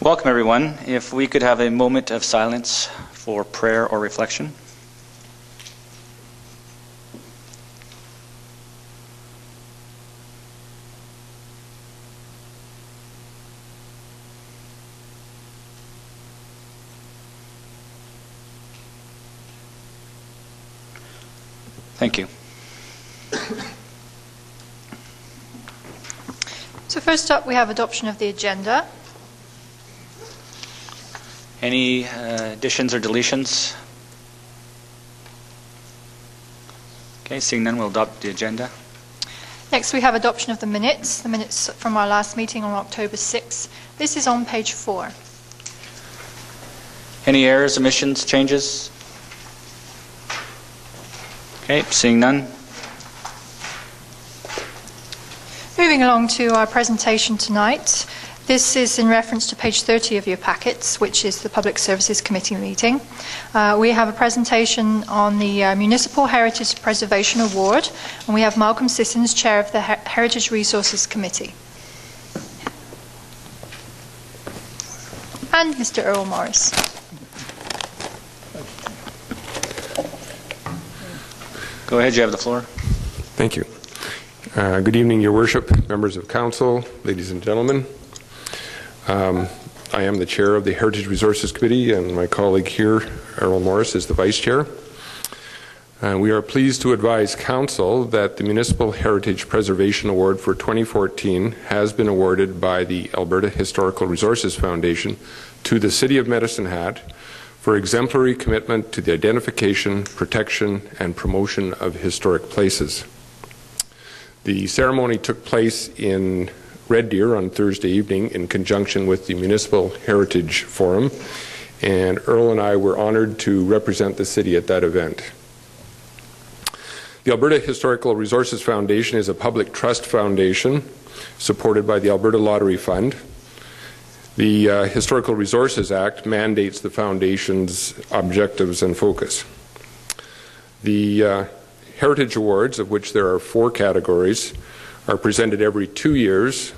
Welcome, everyone. If we could have a moment of silence for prayer or reflection. Thank you. So first up, we have adoption of the agenda. Any additions or deletions? Okay, seeing none, we'll adopt the agenda. Next, we have adoption of the minutes from our last meeting on October 6th. This is on page 4. Any errors, omissions, changes? Okay, seeing none. Moving along to our presentation tonight. This is in reference to page 30 of your packets, which is the Public Services Committee meeting. We have a presentation on the Municipal Heritage Preservation Award, and we have Malcolm Sissons, Chair of the Heritage Resources Committee. And Mr. Earl Morris. Go ahead, you have the floor. Thank you. Good evening, Your Worship, members of Council, ladies and gentlemen. I am the Chair of the Heritage Resources Committee, and my colleague here, Earl Morris, is the Vice Chair. We are pleased to advise Council that the Municipal Heritage Preservation Award for 2014 has been awarded by the Alberta Historical Resources Foundation to the City of Medicine Hat for exemplary commitment to the identification, protection, and promotion of historic places. The ceremony took place in Red Deer on Thursday evening in conjunction with the Municipal Heritage Forum, and Earl and I were honored to represent the city at that event. The Alberta Historical Resources Foundation is a public trust foundation supported by the Alberta Lottery Fund. The Historical Resources Act mandates the Foundation's objectives and focus. The Heritage Awards, of which there are 4 categories, are presented every 2 years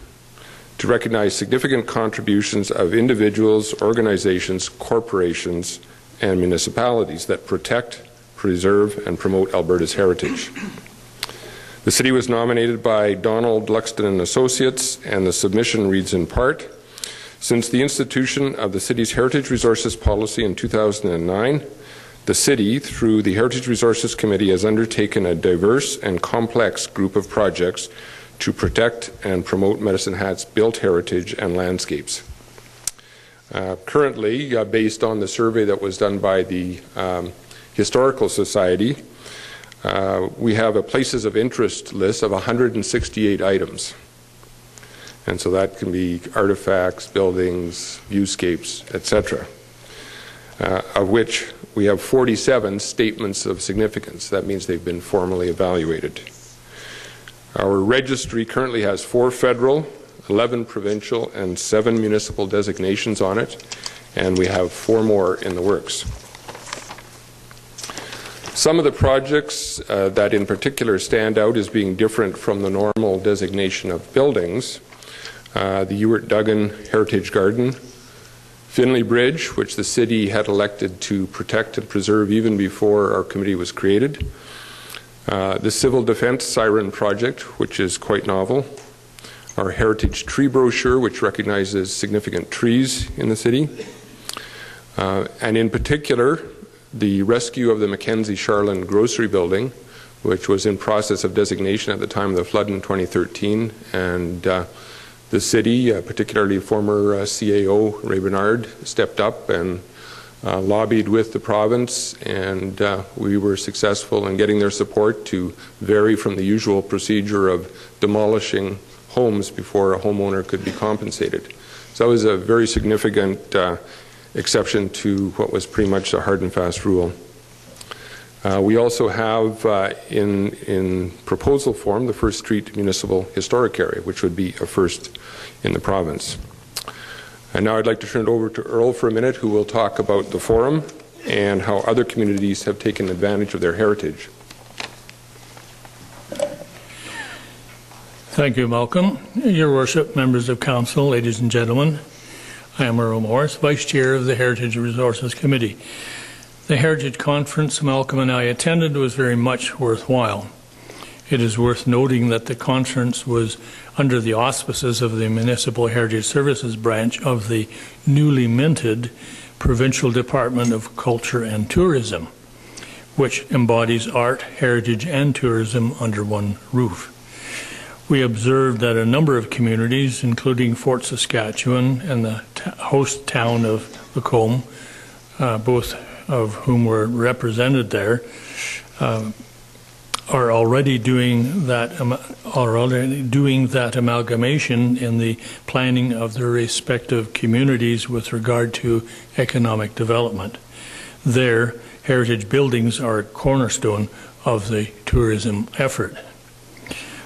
to recognize significant contributions of individuals, organizations, corporations, and municipalities that protect, preserve, and promote Alberta's heritage. The city was nominated by Donald Luxton and Associates, and the submission reads in part, since the institution of the city's Heritage Resources Policy in 2009, the city, through the Heritage Resources Committee, has undertaken a diverse and complex group of projects to protect and promote Medicine Hat's built heritage and landscapes. Currently, based on the survey that was done by the Historical Society, we have a places of interest list of 168 items. And so that can be artifacts, buildings, viewscapes, etc., of which we have 47 statements of significance. That means they've been formally evaluated. Our registry currently has 4 federal, 11 provincial, and 7 municipal designations on it, and we have 4 more in the works. Some of the projects that in particular stand out as being different from the normal designation of buildings, the Ewart-Duggan Heritage Garden, Finley Bridge, which the city had elected to protect and preserve even before our committee was created, the Civil Defense Siren Project, which is quite novel, our Heritage Tree Brochure, which recognizes significant trees in the city, and in particular, the rescue of the Mackenzie Charlin Grocery Building, which was in process of designation at the time of the flood in 2013, and the city, particularly former CAO Ray Bernard, stepped up and lobbied with the province, and we were successful in getting their support to vary from the usual procedure of demolishing homes before a homeowner could be compensated. So that was a very significant exception to what was pretty much a hard and fast rule. We also have in proposal form the First Street Municipal Historic Area, which would be a first in the province. And now I'd like to turn it over to Earl for a minute, who will talk about the forum and how other communities have taken advantage of their heritage. Thank you, Malcolm. Your Worship, members of Council, ladies and gentlemen. I am Earl Morris, Vice Chair of the Heritage Resources Committee. The Heritage Conference Malcolm and I attended was very much worthwhile. It is worth noting that the conference was under the auspices of the Municipal Heritage Services branch of the newly minted Provincial Department of Culture and Tourism, which embodies art, heritage, and tourism under one roof. We observed that a number of communities, including Fort Saskatchewan and the host town of Lacombe, both of whom were represented there, are already doing that amalgamation in the planning of their respective communities with regard to economic development. Their heritage buildings are a cornerstone of the tourism effort.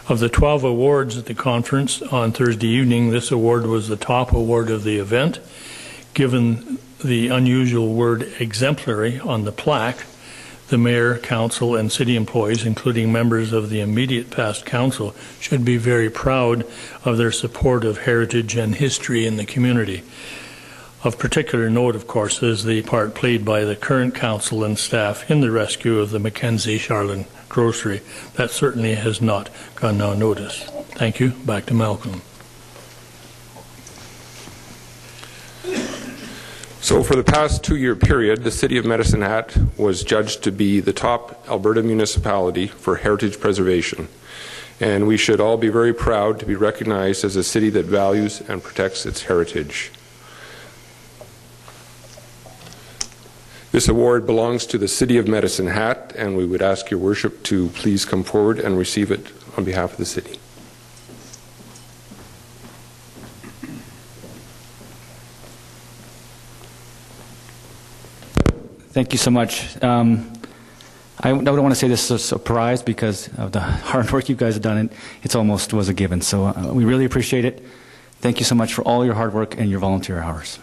Of the 12 awards at the conference on Thursday evening, this award was the top award of the event. Given the unusual word exemplary on the plaque, the mayor, council, and city employees, including members of the immediate past council, should be very proud of their support of heritage and history in the community. Of particular note, of course, is the part played by the current council and staff in the rescue of the Mackenzie Charlin grocery. That certainly has not gone unnoticed. Thank you. Back to Malcolm. So for the past 2-year period, the City of Medicine Hat was judged to be the top Alberta municipality for heritage preservation. And we should all be very proud to be recognized as a city that values and protects its heritage. This award belongs to the City of Medicine Hat, and we would ask your worship to please come forward and receive it on behalf of the city. Thank you so much. I don't want to say this is a surprise because of the hard work you guys have done, and it almost was a given. So we really appreciate it. Thank you so much for all your hard work and your volunteer hours.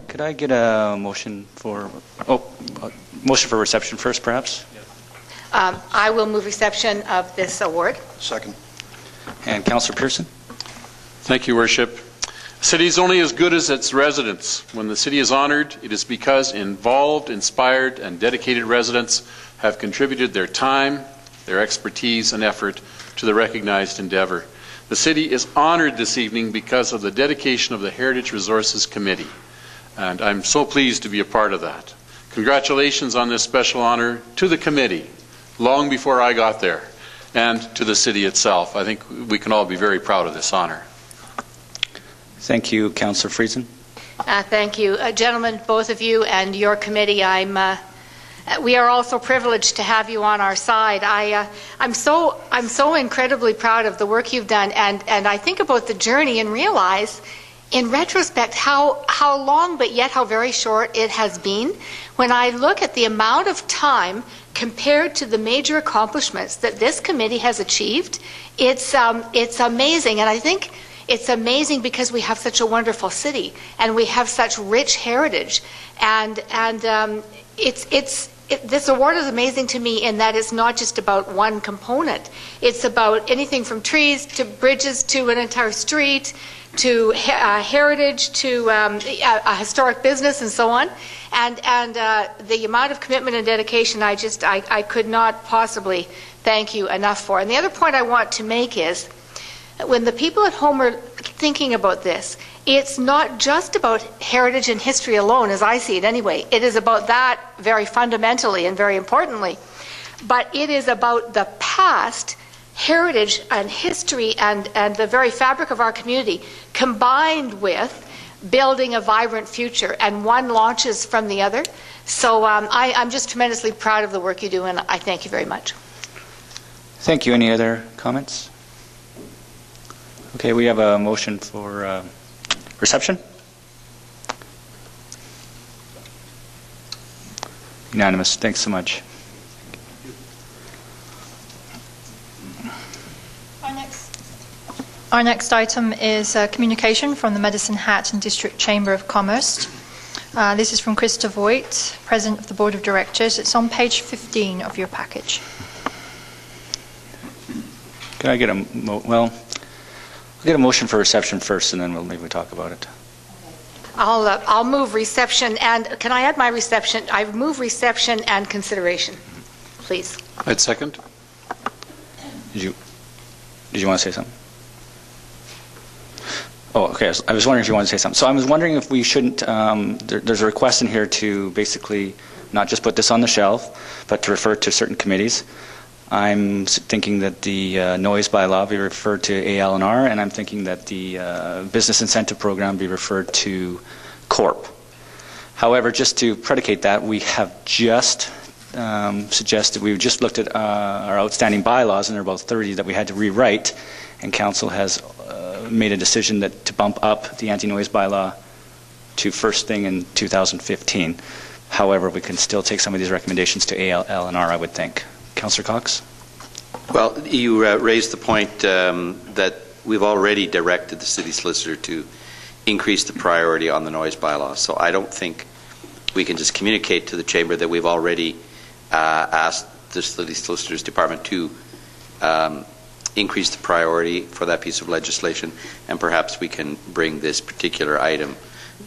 Could I get a motion for reception first, perhaps? I will move reception of this award. Second. And Councillor Pearson? Thank you, Worship. A city is only as good as its residents. When the city is honored, it is because involved, inspired, and dedicated residents have contributed their time, their expertise, and effort to the recognized endeavor. The city is honored this evening because of the dedication of the Heritage Resources Committee. And I'm so pleased to be a part of that. Congratulations on this special honor to the committee, long before I got there, and to the city itself. I think we can all be very proud of this honor. Thank you, Councillor Friesen. Thank you. Gentlemen, both of you and your committee, we are also privileged to have you on our side. I'm so incredibly proud of the work you've done, and I think about the journey and realize in retrospect how long but yet how very short it has been. When I look at the amount of time compared to the major accomplishments that this committee has achieved, it's amazing. And I think it's amazing because we have such a wonderful city and we have such rich heritage. This award is amazing to me in that it's not just about one component. It's about anything from trees to bridges to an entire street to heritage to a historic business and so on. And the amount of commitment and dedication I could not possibly thank you enough for. And the other point I want to make is when the people at home are thinking about this, it's not just about heritage and history alone, as I see it anyway. It is about that very fundamentally and very importantly. But it is about the past, heritage and history and the very fabric of our community combined with building a vibrant future, and one launches from the other. So I'm just tremendously proud of the work you do, and I thank you very much. Thank you. Any other comments? Okay, we have a motion for reception? Unanimous. Thanks so much. Our next item is communication from the Medicine Hat and District Chamber of Commerce. This is from Krista Voigt, President of the Board of Directors. It's on page 15 of your package. Can I get I'll get a motion for reception first, and then we'll maybe talk about it. I'll move reception, and can I add my reception? I move reception and consideration, please. I'd second. Did you want to say something? Oh, okay. I was wondering if you wanted to say something. So I was wondering if we shouldn't, there's a request in here to basically not just put this on the shelf, but to refer to certain committees. I'm thinking that the noise bylaw be referred to AL&R, and I'm thinking that the business incentive program be referred to CORP. However, just to predicate that, we have just suggested, we've just looked at our outstanding bylaws, and there are about 30 that we had to rewrite, and Council has made a decision that to bump up the anti-noise bylaw to first thing in 2015. However, we can still take some of these recommendations to AL&R, I would think. Councillor Cox? Well, you raised the point that we've already directed the city solicitor to increase the priority on the noise bylaw. So I don't think we can just communicate to the chamber that we've already asked the city solicitor's department to increase the priority for that piece of legislation, and perhaps we can bring this particular item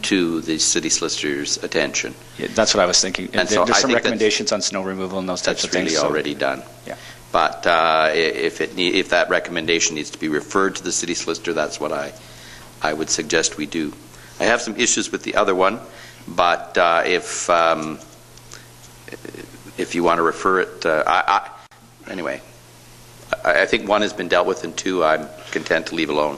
to the city solicitor's attention. Yeah, that's what I was thinking. And there's some recommendations on snow removal and those types of things. That's really already done. Yeah. But if that recommendation needs to be referred to the city solicitor, that's what I would suggest we do. I have some issues with the other one, but if you want to refer it, anyway. I think one has been dealt with, and two I'm content to leave alone.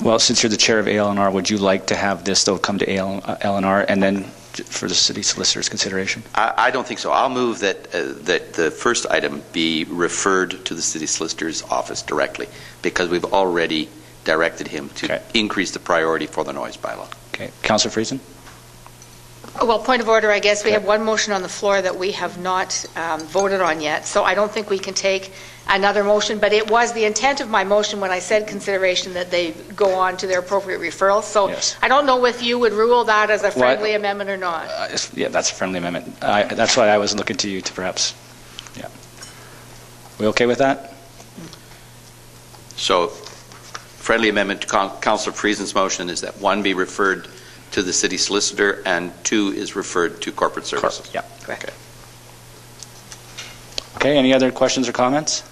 Well, since you're the chair of AL&R, would you like to have this, though, come to AL&R and then for the city solicitor's consideration? I don't think so. I'll move that the first item be referred to the city solicitor's office directly, because we've already directed him to increase the priority for the noise bylaw. Okay. Councillor Friesen? Well, point of order, I guess. We have one motion on the floor that we have not voted on yet, so I don't think we can take another motion, but it was the intent of my motion when I said consideration that they go on to their appropriate referrals. So yes. I don't know if you would rule that as a friendly amendment or not. Yeah, that's a friendly amendment. That's why I was looking to you to perhaps, yeah. We okay with that? So, friendly amendment to Councillor Friesen's motion is that one be referred to the city solicitor, and two is referred to corporate services. Yeah, correct. Okay, any other questions or comments?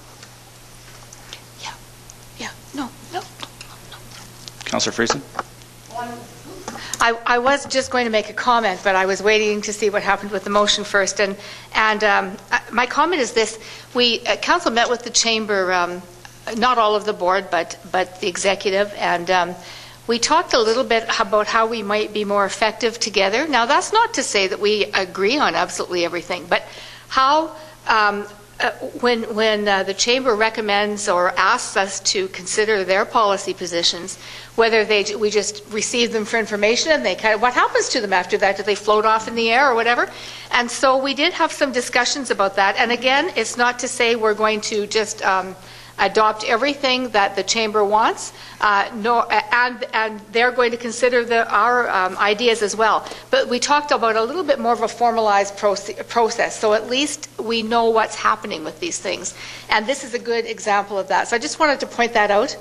No. Councillor Friesen? I was just going to make a comment, but I was waiting to see what happened with the motion first. And my comment is this: council met with the chamber, not all of the board, but the executive, and we talked a little bit about how we might be more effective together. Now, that's not to say that we agree on absolutely everything, but how when the chamber recommends or asks us to consider their policy positions, whether we just receive them for information and what happens to them after that? Do they float off in the air or whatever? And so we did have some discussions about that. And again, it's not to say we're going to just adopt everything that the chamber wants, and they're going to consider our ideas as well. But we talked about a little bit more of a formalized process, so at least we know what's happening with these things. And this is a good example of that. So I just wanted to point that out,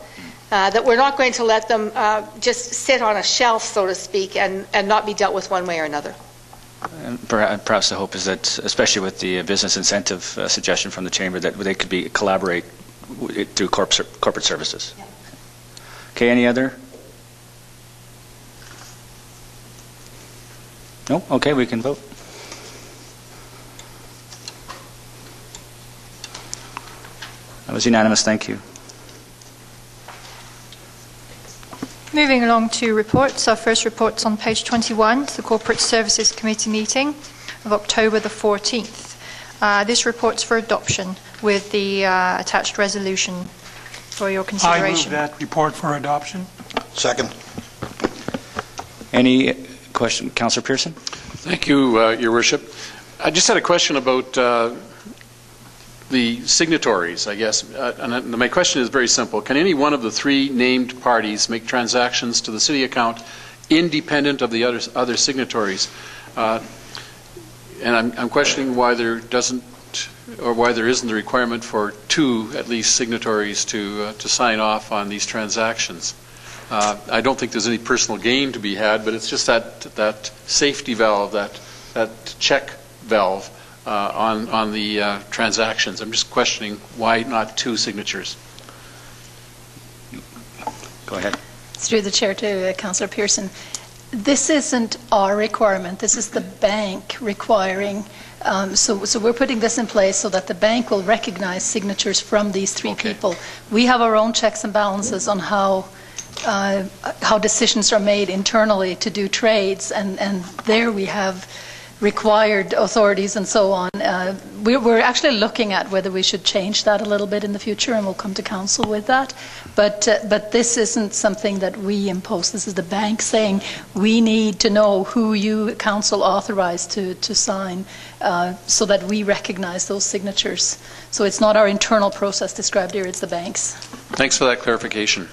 that we're not going to let them just sit on a shelf, so to speak, and not be dealt with one way or another. And perhaps the hope is that, especially with the business incentive suggestion from the chamber, that they could collaborate through corporate services. Yeah. Okay, any other? No? Okay, we can vote. That was unanimous, thank you. Moving along to reports. Our first report's on page 21, the Corporate Services Committee meeting of October the 14th. This report's for adoption with the attached resolution for your consideration. I move that report for adoption. Second. Any question? Councillor Pearson? Thank you, Your Worship. I just had a question about the signatories, I guess. And my question is very simple. Can any one of the three named parties make transactions to the city account independent of the other signatories? And I'm questioning why there doesn't, or why there isn't the requirement for two, at least, signatories to sign off on these transactions. I don't think there's any personal gain to be had, but it's just that safety valve, that check valve on the transactions. I'm just questioning why not two signatures. Go ahead. Through the chair to Councillor Pearson. This isn't our requirement. This is the bank requiring. So we're putting this in place so that the bank will recognize signatures from these three people. We have our own checks and balances on how decisions are made internally to do trades, and there we have required authorities and so on. We're actually looking at whether we should change that a little bit in the future, and we'll come to council with that. But this isn't something that we impose. This is the bank saying we need to know who you, council, authorized to sign so that we recognize those signatures. So it's not our internal process described here, it's the bank's. Thanks for that clarification.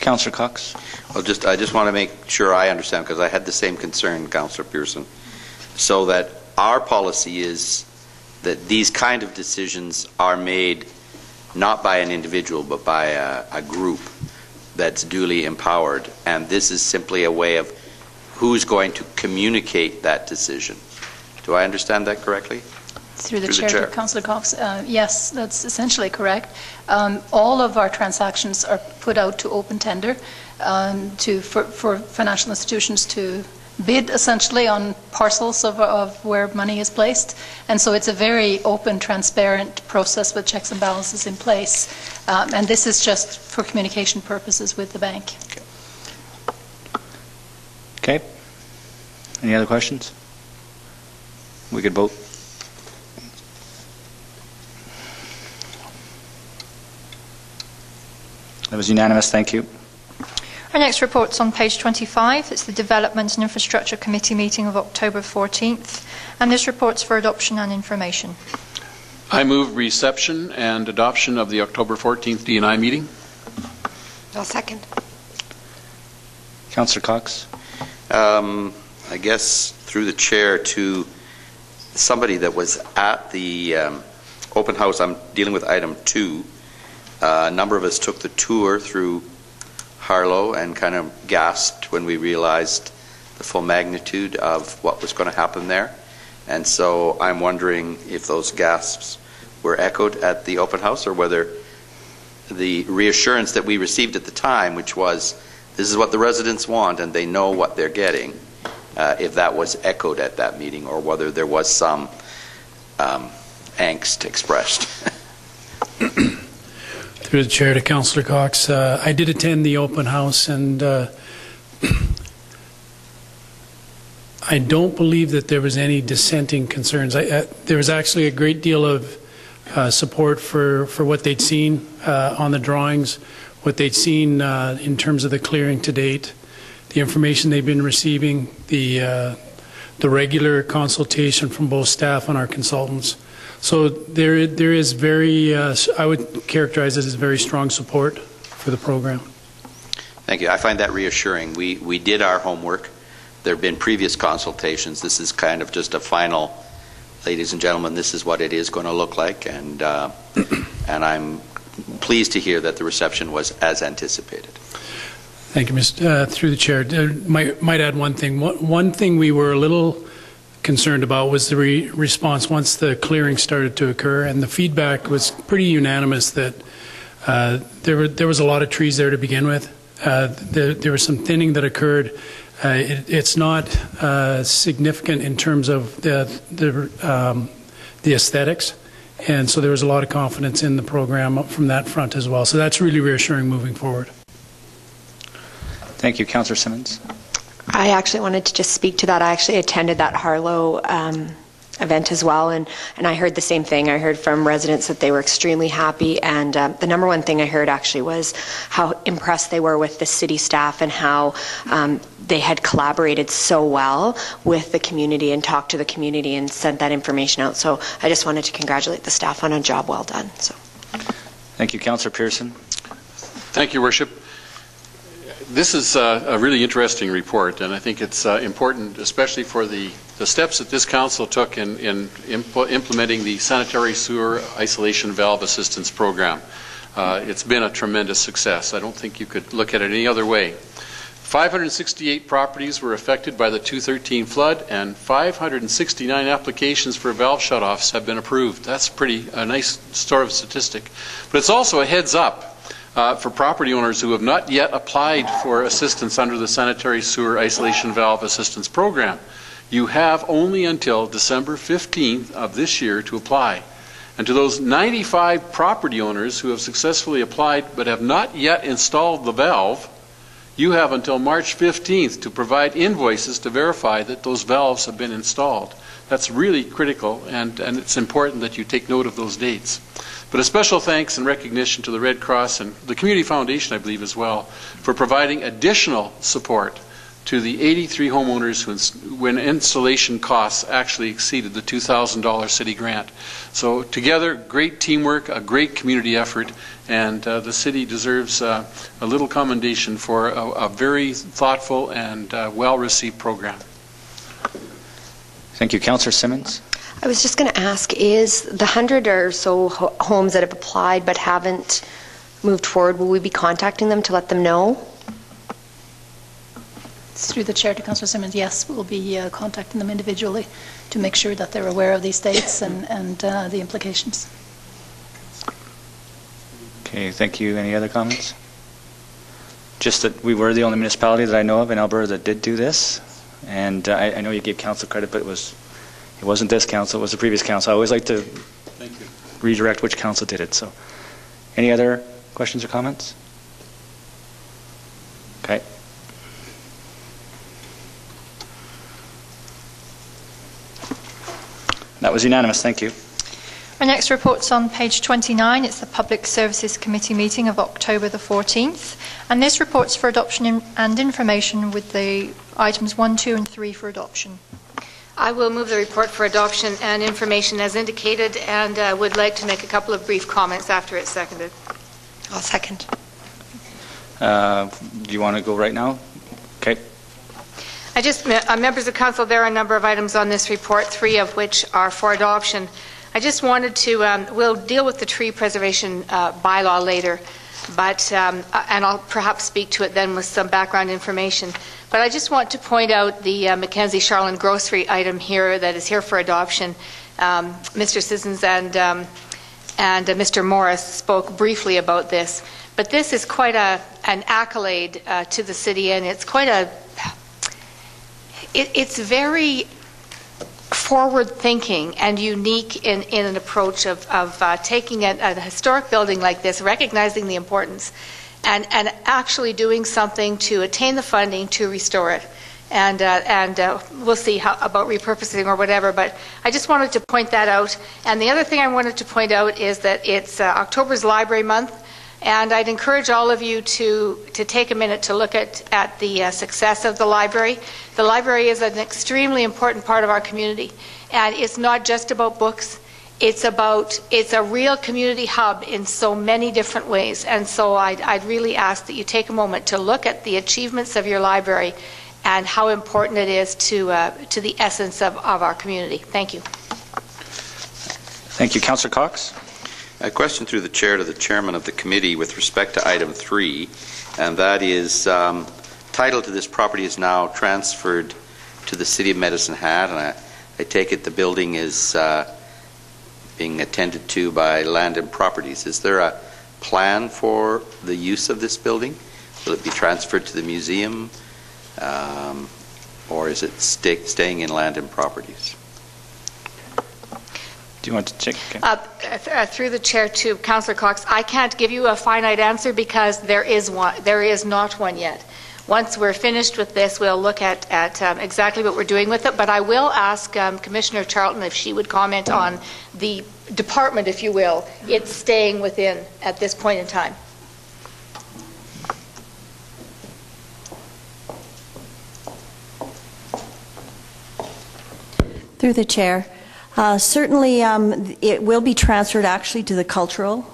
Councillor Cox? Well, I just want to make sure I understand, because I had the same concern, Councillor Pearson. So that our policy is that these kind of decisions are made not by an individual but by a group that's duly empowered, and this is simply a way of who's going to communicate that decision. Do I understand that correctly? Through the chair to Councillor Cox. Yes, that's essentially correct. All of our transactions are put out to open tender for financial institutions to bid essentially on parcels of where money is placed, and so it's a very open, transparent process with checks and balances in place, and this is just for communication purposes with the bank. Okay. Any other questions? We could vote. That was unanimous. Thank you. Our next report's on page 25. It's the Development and Infrastructure Committee meeting of October 14th, and this report's for adoption and information. I move reception and adoption of the October 14th D&I meeting. I'll second. Councillor Cox? I guess through the chair to somebody that was at the open house. I'm dealing with item 2. A number of us took the tour through Harlow and kind of gasped when we realized the full magnitude of what was going to happen there. And so I'm wondering if those gasps were echoed at the open house, or whether the reassurance that we received at the time, which was this is what the residents want and they know what they're getting, if that was echoed at that meeting, or whether there was some angst expressed. Through the chair to Councillor Cox, I did attend the open house, and I don't believe that there was any dissenting concerns. There was actually a great deal of support for what they'd seen on the drawings, what they'd seen in terms of the clearing to date, the information they've been receiving, the regular consultation from both staff and our consultants. So there is very, I would characterize it as very strong support for the program. Thank you. I find that reassuring. We did our homework. There have been previous consultations. This is kind of just a final, ladies and gentlemen, this is what it is going to look like, and I'm pleased to hear that the reception was as anticipated. Thank you, Mr. Through the chair. Might add one thing. One thing we were a little concerned about was the response once the clearing started to occur, and the feedback was pretty unanimous that there was a lot of trees there to begin with. There was some thinning that occurred. It's not significant in terms of the aesthetics, and so there was a lot of confidence in the program from that front as well. So that's really reassuring moving forward. Thank you. Councillor Simmons? I actually wanted to just speak to that. I actually attended that Harlow event as well, and I heard the same thing. I heard from residents that they were extremely happy, and the number one thing I heard actually was how impressed they were with the city staff and how they had collaborated so well with the community and talked to the community and sent that information out. So I just wanted to congratulate the staff on a job well done. So, thank you, Councillor Pearson. Thank you, Worship. This is a really interesting report, and I think it's important, especially for the steps that this council took in implementing the sanitary sewer isolation valve assistance program. It's been a tremendous success. I don't think you could look at it any other way. 568 properties were affected by the 2013 flood, and 569 applications for valve shutoffs have been approved. That's a nice sort of statistic. But it's also a heads up for property owners who have not yet applied for assistance under the sanitary sewer isolation valve assistance program. You have only until December 15th of this year to apply. And to those 95 property owners who have successfully applied but have not yet installed the valve, you have until March 15th to provide invoices to verify that those valves have been installed. That's really critical, and it's important that you take note of those dates. But a special thanks and recognition to the Red Cross and the Community Foundation, I believe, as well, for providing additional support to the 83 homeowners when installation costs actually exceeded the $2,000 city grant. So together, great teamwork, a great community effort, and the city deserves a little commendation for a very thoughtful and well-received program. Thank you. Councillor Simmons. I was just going to ask, is the 100 or so homes that have applied but haven't moved forward, will we be contacting them to let them know? Through the chair to Councillor Simmons, yes, we'll be contacting them individually to make sure that they're aware of these dates and the implications. Okay, thank you. Any other comments? Just that we were the only municipality that I know of in Alberta that did do this, and I know you gave council credit, but it wasn't this council, it was the previous council. I always like to redirect which council did it. So, any other questions or comments? Okay. That was unanimous. Thank you. Our next report's on page 29. It's the Public Services Committee meeting of October the 14th. And this report's for adoption and information with the items 1, 2 and 3 for adoption. I will move the report for adoption and information as indicated, and would like to make a couple of brief comments after it's seconded. I'll second. Do you want to go right now? Okay. Members of council, there are a number of items on this report, 3 of which are for adoption. I just wanted to, we'll deal with the tree preservation bylaw later, but and I'll perhaps speak to it then with some background information. But I just want to point out the Mackenzie Charlin grocery item here that is here for adoption. Mr. Sissons and Mr. Morris spoke briefly about this, but this is quite an accolade to the city, and it's quite it's very forward-thinking and unique in an approach of taking a historic building like this, recognizing the importance, and actually doing something to attain the funding to restore it. And we'll see about repurposing or whatever, but I just wanted to point that out. And the other thing I wanted to point out is that it's October's Library Month, and I'd encourage all of you to take a minute to look at the success of the library. The library is an extremely important part of our community, and it's not just about books. It's a real community hub in so many different ways, and so I'd really ask that you take a moment to look at the achievements of your library and how important it is to the essence of our community. Thank you. Thank you. Councillor Cox. A question through the chair to the chairman of the committee with respect to item 3, and that is title to this property is now transferred to the City of Medicine Hat, and I take it the building is being attended to by Land and Properties. Is there a plan for the use of this building? Will it be transferred to the museum, or is it staying in Land and Properties? Do you want to check? Okay. Through the chair to Councillor Cox, I can't give you a finite answer because there is not one yet. Once we're finished with this, we'll look at exactly what we're doing with it. But I will ask Commissioner Charlton if she would comment on the department, if you will, it's staying within at this point in time. Through the chair. Certainly, it will be transferred actually to the cultural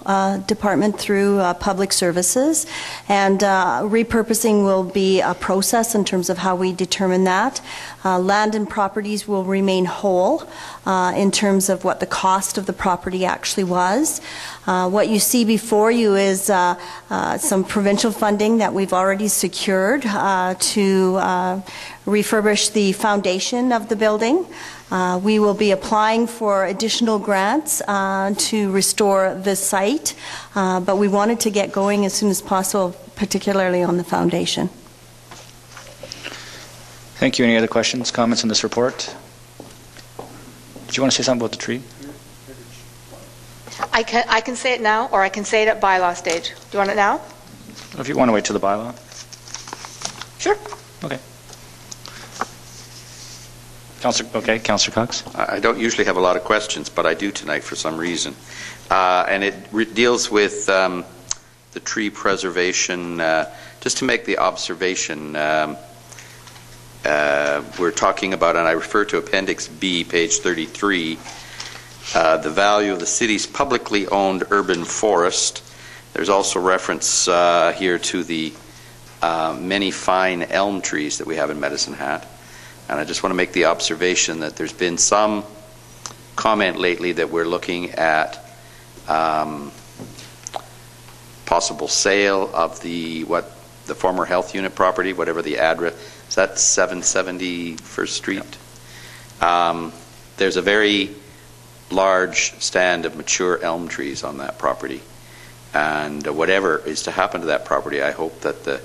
department through public services, and repurposing will be a process in terms of how we determine that. Land and properties will remain whole in terms of what the cost of the property actually was. What you see before you is some provincial funding that we've already secured to refurbish the foundation of the building. We will be applying for additional grants to restore the site, but we wanted to get going as soon as possible, particularly on the foundation. Thank you. Any other questions, comments on this report? Did you want to say something about the tree? I can say it now, or I can say it at bylaw stage. Do you want it now? If you want to wait till the bylaw. Sure. Okay. Councillor Cox. I don't usually have a lot of questions, but I do tonight for some reason. And it deals with the tree preservation. Just to make the observation, we're talking about, and I refer to Appendix B, page 33, the value of the city's publicly owned urban forest. There's also reference here to the many fine elm trees that we have in Medicine Hat. And I just want to make the observation that there's been some comment lately that we're looking at possible sale of the former health unit property, whatever the address. Is that 770 First Street? Yep. There's a very large stand of mature elm trees on that property. And whatever is to happen to that property, I hope that the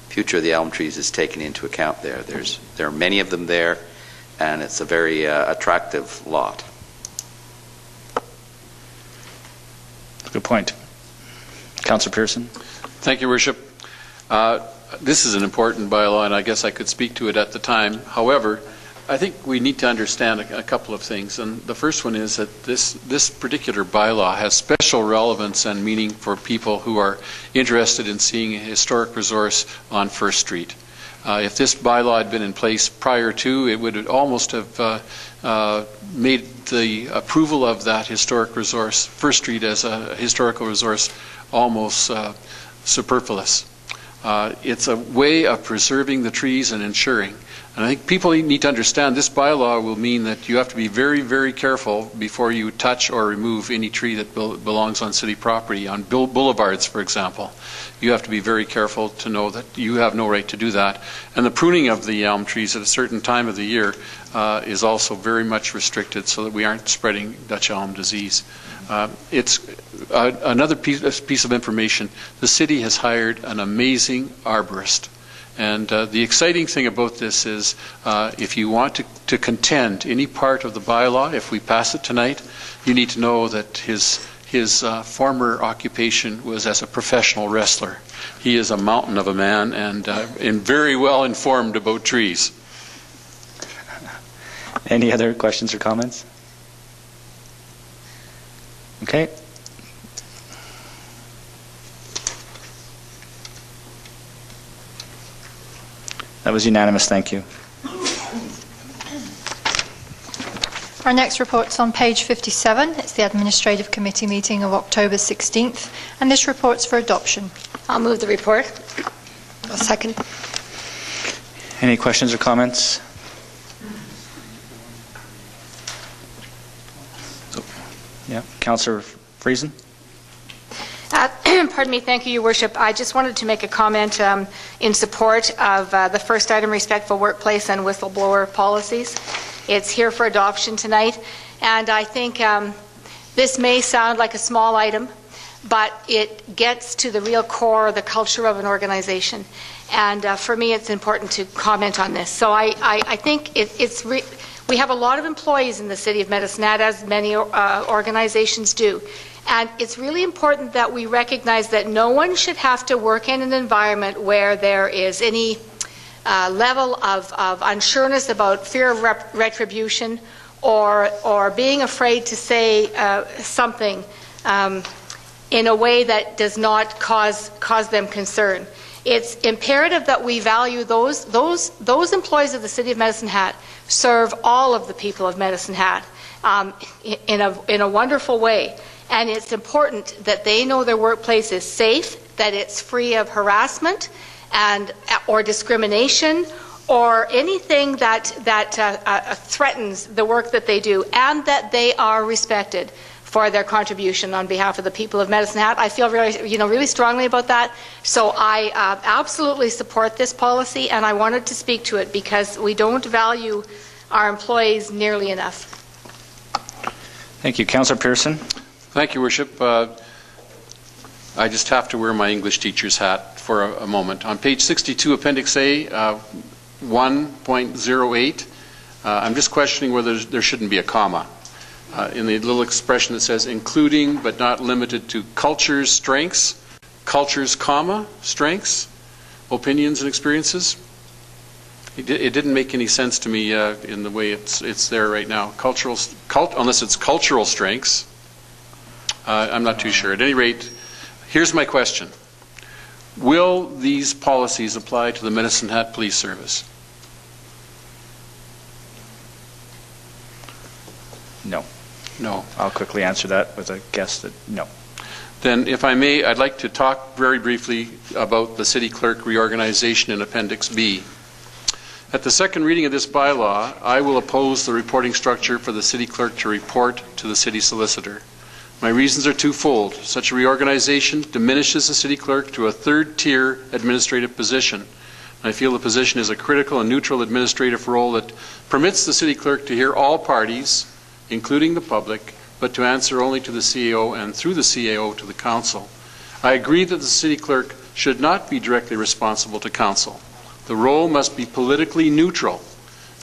future of the elm trees is taken into account there. There are many of them there, and it's a very attractive lot. Good point. Councillor Pearson. Thank you, Worship. This is an important bylaw, and I guess I could speak to it at the time. However, I think we need to understand a couple of things, and the first one is that this particular bylaw has special relevance and meaning for people who are interested in seeing a historic resource on First Street. If this bylaw had been in place prior to, it would almost have made the approval of that historic resource, First Street as a historical resource, almost superfluous. It's a way of preserving the trees and ensuring. And I think people need to understand this bylaw will mean that you have to be very, very careful before you touch or remove any tree that belongs on city property, on boulevards, for example. You have to be very careful to know that you have no right to do that. And the pruning of the elm trees at a certain time of the year is also very much restricted so that we aren't spreading Dutch elm disease. It's another piece of information. The city has hired an amazing arborist. And the exciting thing about this is if you want to contend any part of the bylaw, if we pass it tonight, you need to know that his former occupation was as a professional wrestler. He is a mountain of a man and very well informed about trees. Any other questions or comments? Okay. That was unanimous. Thank you. Our next report's on page 57. It's the Administrative Committee meeting of October 16th, and this report's for adoption. I'll move the report. I'll second. Any questions or comments? Yeah, Councillor Friesen. Pardon me, thank you, Your Worship. I just wanted to make a comment in support of the first item, respectful workplace and whistleblower policies. It's here for adoption tonight, and I think this may sound like a small item, but it gets to the real core of the culture of an organization. And for me, it's important to comment on this. So I think we have a lot of employees in the city of Medicine Hat, as many organizations do. And it's really important that we recognize that no one should have to work in an environment where there is any level of unsureness about fear of retribution or being afraid to say something in a way that does not cause them concern. It's imperative that we value those employees of the City of Medicine Hat serve all of the people of Medicine Hat in a wonderful way. And it's important that they know their workplace is safe, that it's free of harassment or discrimination or anything that threatens the work that they do, and that they are respected for their contribution on behalf of the people of Medicine Hat. I feel really strongly about that. So I absolutely support this policy, and I wanted to speak to it because we don't value our employees nearly enough. Thank you. Councillor Pearson. Thank you, Worship. I just have to wear my English teacher's hat for a moment. On page 62, Appendix A, 1.08, I'm just questioning whether there shouldn't be a comma. In the little expression that says, including but not limited to cultures, strengths, cultures, comma, strengths, opinions and experiences. It didn't make any sense to me in the way it's there right now. Unless it's cultural strengths, I'm not too sure. At any rate, here's my question. Will these policies apply to the Medicine Hat Police Service? No. No. I'll quickly answer that with a guess that no. Then, if I may, I'd like to talk very briefly about the City Clerk reorganization in Appendix B. At the second reading of this bylaw, I will oppose the reporting structure for the City Clerk to report to the City Solicitor. My reasons are twofold. Such a reorganization diminishes the City Clerk to a third-tier administrative position. I feel the position is a critical and neutral administrative role that permits the City Clerk to hear all parties, including the public, but to answer only to the CAO and through the CAO to the Council. I agree that the City Clerk should not be directly responsible to Council. The role must be politically neutral.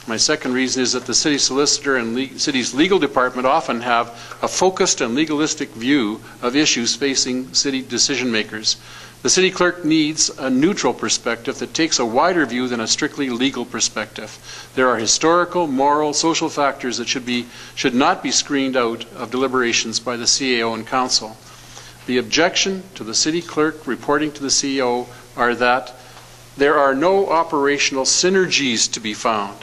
My second reason is that the City Solicitor and City's legal department often have a focused and legalistic view of issues facing City decision makers. The City Clerk needs a neutral perspective that takes a wider view than a strictly legal perspective. There are historical, moral, social factors that should not be screened out of deliberations by the CAO and Council. The objection to the City Clerk reporting to the CAO are that there are no operational synergies to be found.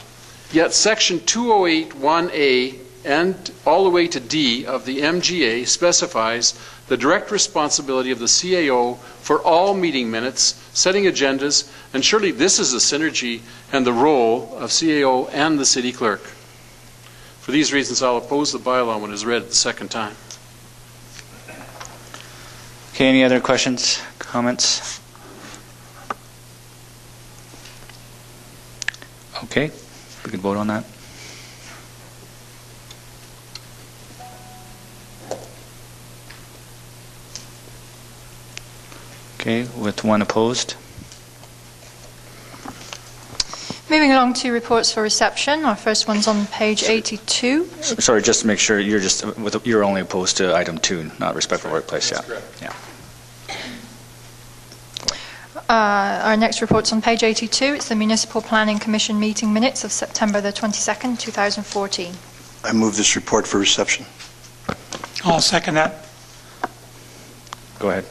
Yet Section 208(1)A and all the way to D of the MGA specifies the direct responsibility of the CAO for all meeting minutes, setting agendas, and surely this is a synergy and the role of CAO and the City Clerk. For these reasons, I'll oppose the bylaw when it is read the second time. Okay, any other questions, comments? Okay, we could vote on that. Okay, with one opposed. Moving along to reports for reception. Our first one's on page 82. Sorry, just to make sure, you're only opposed to item 2, not respectful workplace. Yeah. Yeah. Our next report's on page 82. It's the Municipal Planning Commission meeting minutes of September the 22nd, 2014. I move this report for reception. I'll second that. Go ahead.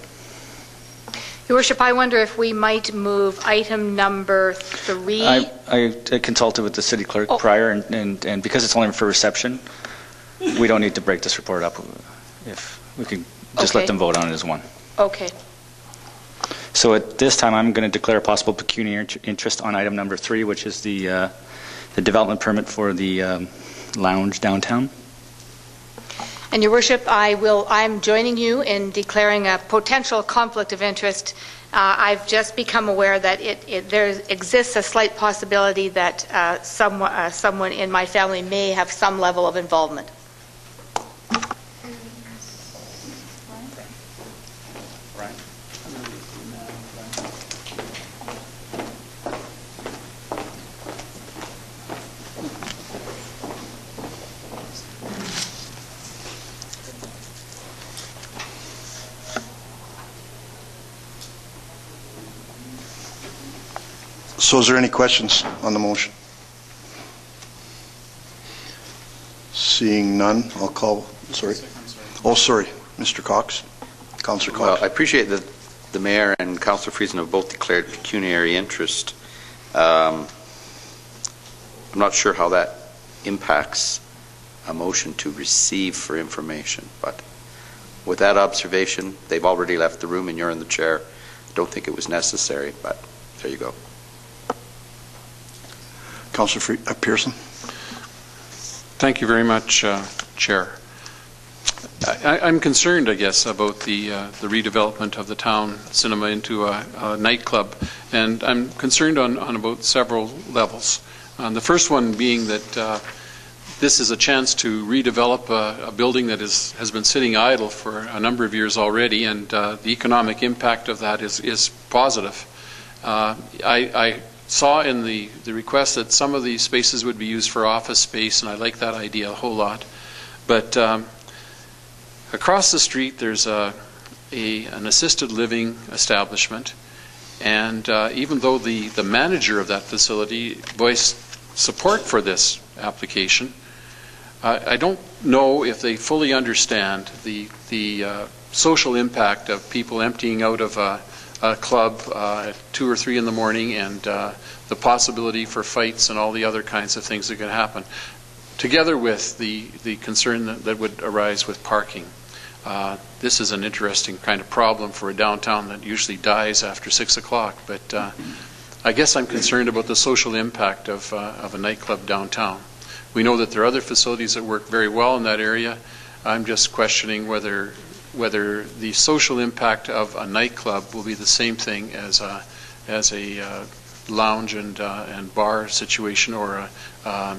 Your Worship, I wonder if we might move item number 3. I consulted with the City Clerk prior, and because it's only for reception, we don't need to break this report up. If we could just let them vote on it as one. Okay. So at this time, I'm going to declare a possible pecuniary interest on item number 3, which is the development permit for the lounge downtown. And Your Worship, I'm joining you in declaring a potential conflict of interest. I've just become aware that there exists a slight possibility that someone in my family may have some level of involvement. So is there any questions on the motion? Seeing none, I'll call, sorry. Oh, sorry, Mr. Cox. Councillor Cox. Well, I appreciate that the Mayor and Councillor Friesen have both declared pecuniary interest. I'm not sure how that impacts a motion to receive for information, but with that observation, they've already left the room and you're in the chair. Don't think it was necessary, but there you go. Councillor Pearson. Thank you very much, Chair. I'm concerned, I guess, about the redevelopment of the town cinema into a nightclub, and I'm concerned on about several levels. The first one being that this is a chance to redevelop a building that has been sitting idle for a number of years already, and the economic impact of that is positive. I saw in the request that some of these spaces would be used for office space, and I like that idea a whole lot. But across the street, there's an assisted living establishment, and even though the manager of that facility voiced support for this application, I don't know if they fully understand the social impact of people emptying out of a club at 2 or 3 in the morning, and the possibility for fights and all the other kinds of things that can happen, together with the concern that would arise with parking. This is an interesting kind of problem for a downtown that usually dies after 6 o'clock, but I guess I'm concerned about the social impact of a nightclub downtown. We know that there are other facilities that work very well in that area. I'm just questioning whether the social impact of a nightclub will be the same thing as a lounge and bar situation or a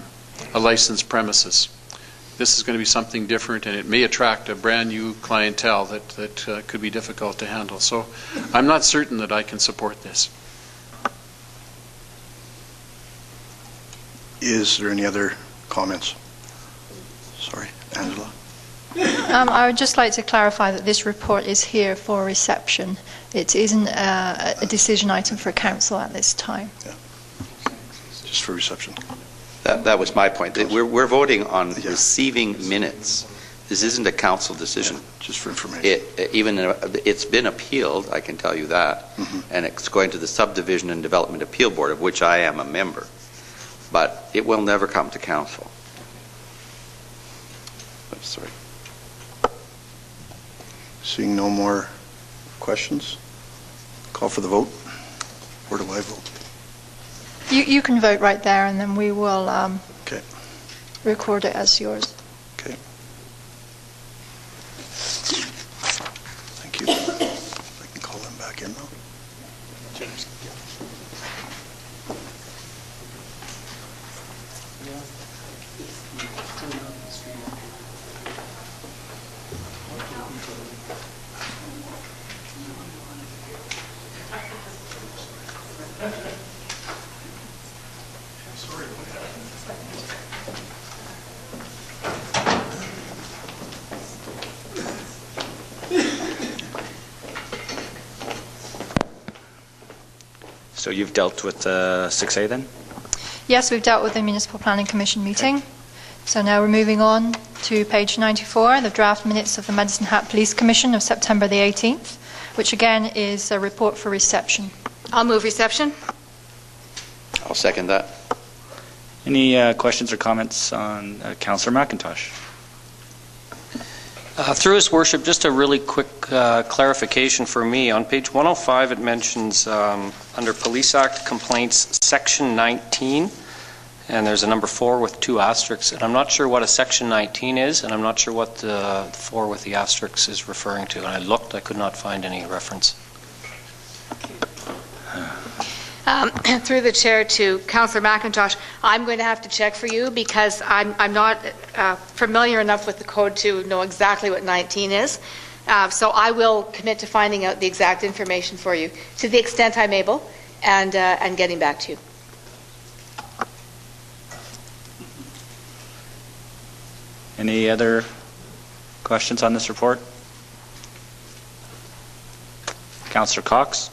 licensed premises. This is going to be something different, and it may attract a brand new clientele that could be difficult to handle. So I'm not certain that I can support this. Is there any other comments? Sorry, Angela. I would just like to clarify that this report is here for reception. It isn't a decision item for council at this time. Yeah. Just for reception. That was my point. We're voting on receiving minutes. This isn't a council decision. Yeah, just for information. It's been appealed, I can tell you that, and it's going to the Subdivision and Development Appeal Board, of which I am a member. But it will never come to council. I'm sorry. Seeing no more questions, call for the vote. Where do I vote? You can vote right there, and then we will okay. Record it as yours. Okay. Thank you. I can call them back in now. So you've dealt with 6A then? Yes, we've dealt with the Municipal Planning Commission meeting. So now we're moving on to page 94, the draft minutes of the Medicine Hat Police Commission of September the 18th, which again is a report for reception. I'll move reception. I'll second that. Any questions or comments on Councillor McIntosh? Through His Worship, just a really quick clarification for me. On page 105, it mentions under Police Act complaints, section 19, and there's a number 4 with 2 asterisks. And I'm not sure what a section 19 is, and I'm not sure what the 4 with the asterisks is referring to. And I looked, I could not find any reference. Through the chair to Councillor McIntosh, I'm going to have to check for you because I'm not familiar enough with the code to know exactly what 19 is. So I will commit to finding out the exact information for you to the extent I'm able and getting back to you. Any other questions on this report? Councillor Cox?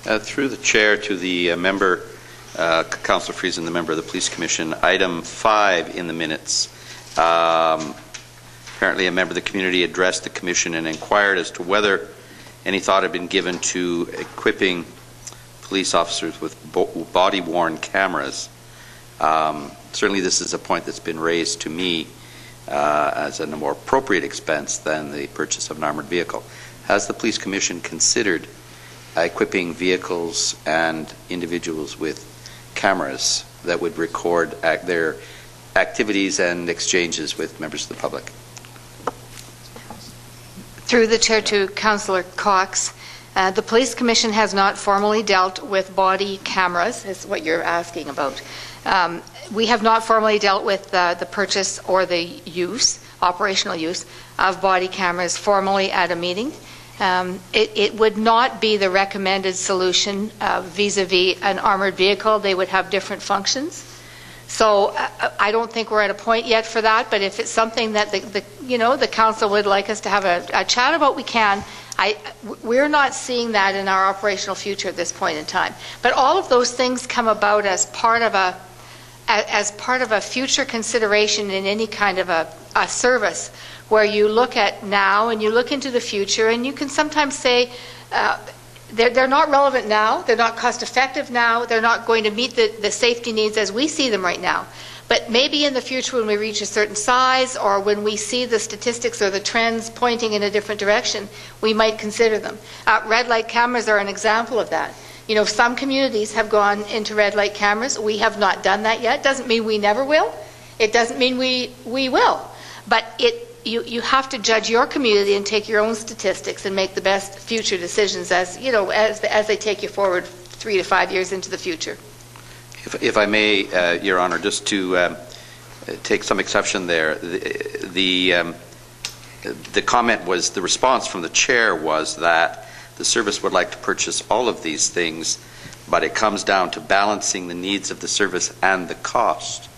Through the chair to the member Councillor Friesen, the member of the Police Commission. Item 5 in the minutes. Apparently a member of the community addressed the Commission and inquired as to whether any thought had been given to equipping police officers with body-worn cameras. Certainly this is a point that's been raised to me as a more appropriate expense than the purchase of an armored vehicle. Has the Police Commission considered equipping vehicles and individuals with cameras that would record their activities and exchanges with members of the public? Through the chair to Councillor Cox, the Police Commission has not formally dealt with body cameras, is what you're asking about. We have not formally dealt with the purchase or the use, operational use, of body cameras formally at a meeting. It would not be the recommended solution vis-a-vis an armored vehicle. They would have different functions. So I don't think we're at a point yet for that, but if it's something that the council would like us to have a chat about, we can. We're not seeing that in our operational future at this point in time. But all of those things come about as part of a future consideration in any kind of a service, where you look at now and you look into the future, and you can sometimes say they're not relevant now, they're not cost effective now, they're not going to meet the safety needs as we see them right now. But maybe in the future, when we reach a certain size, or when we see the statistics or the trends pointing in a different direction, we might consider them. Red light cameras are an example of that. You know, some communities have gone into red light cameras. We have not done that yet. Doesn't mean we never will. It doesn't mean we will. But you have to judge your community and take your own statistics and make the best future decisions as they take you forward 3 to 5 years into the future. If I may, Your Honor, just to take some exception there, the comment was, the response from the chair was that the service would like to purchase all of these things, but it comes down to balancing the needs of the service and the cost.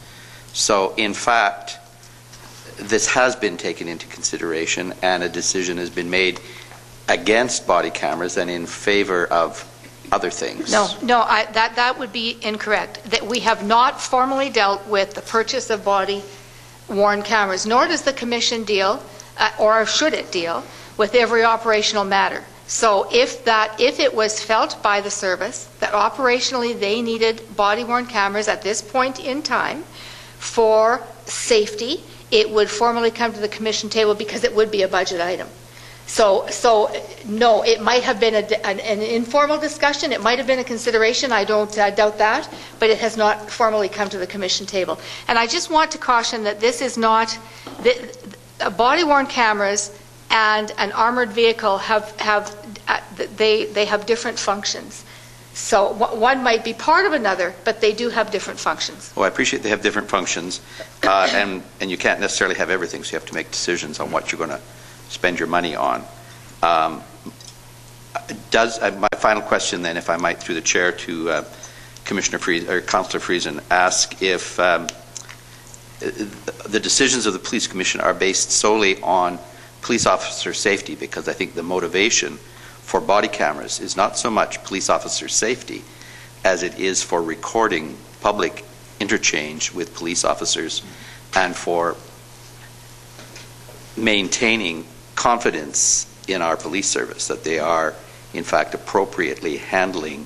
So, in fact, this has been taken into consideration, and a decision has been made against body cameras and in favor of other things. No, that would be incorrect. That we have not formally dealt with the purchase of body-worn cameras, nor does the Commission deal, or should it deal, with every operational matter. So if it was felt by the service that operationally they needed body-worn cameras at this point in time for safety, it would formally come to the Commission table, because it would be a budget item. So no, it might have been an informal discussion. It might have been a consideration. I don't doubt that, but it has not formally come to the Commission table. And I just want to caution that this is not body-worn cameras and an armored vehicle have different functions. So one might be part of another, but they do have different functions. Well, I appreciate they have different functions, and you can't necessarily have everything, so you have to make decisions on what you're going to spend your money on. My final question then, if I might, through the chair to Commissioner Friesen, or Councillor Friesen, ask if the decisions of the Police Commission are based solely on police officer safety, because I think the motivation for body cameras is not so much police officer safety as it is for recording public interchange with police officers and for maintaining confidence in our police service, that they are in fact appropriately handling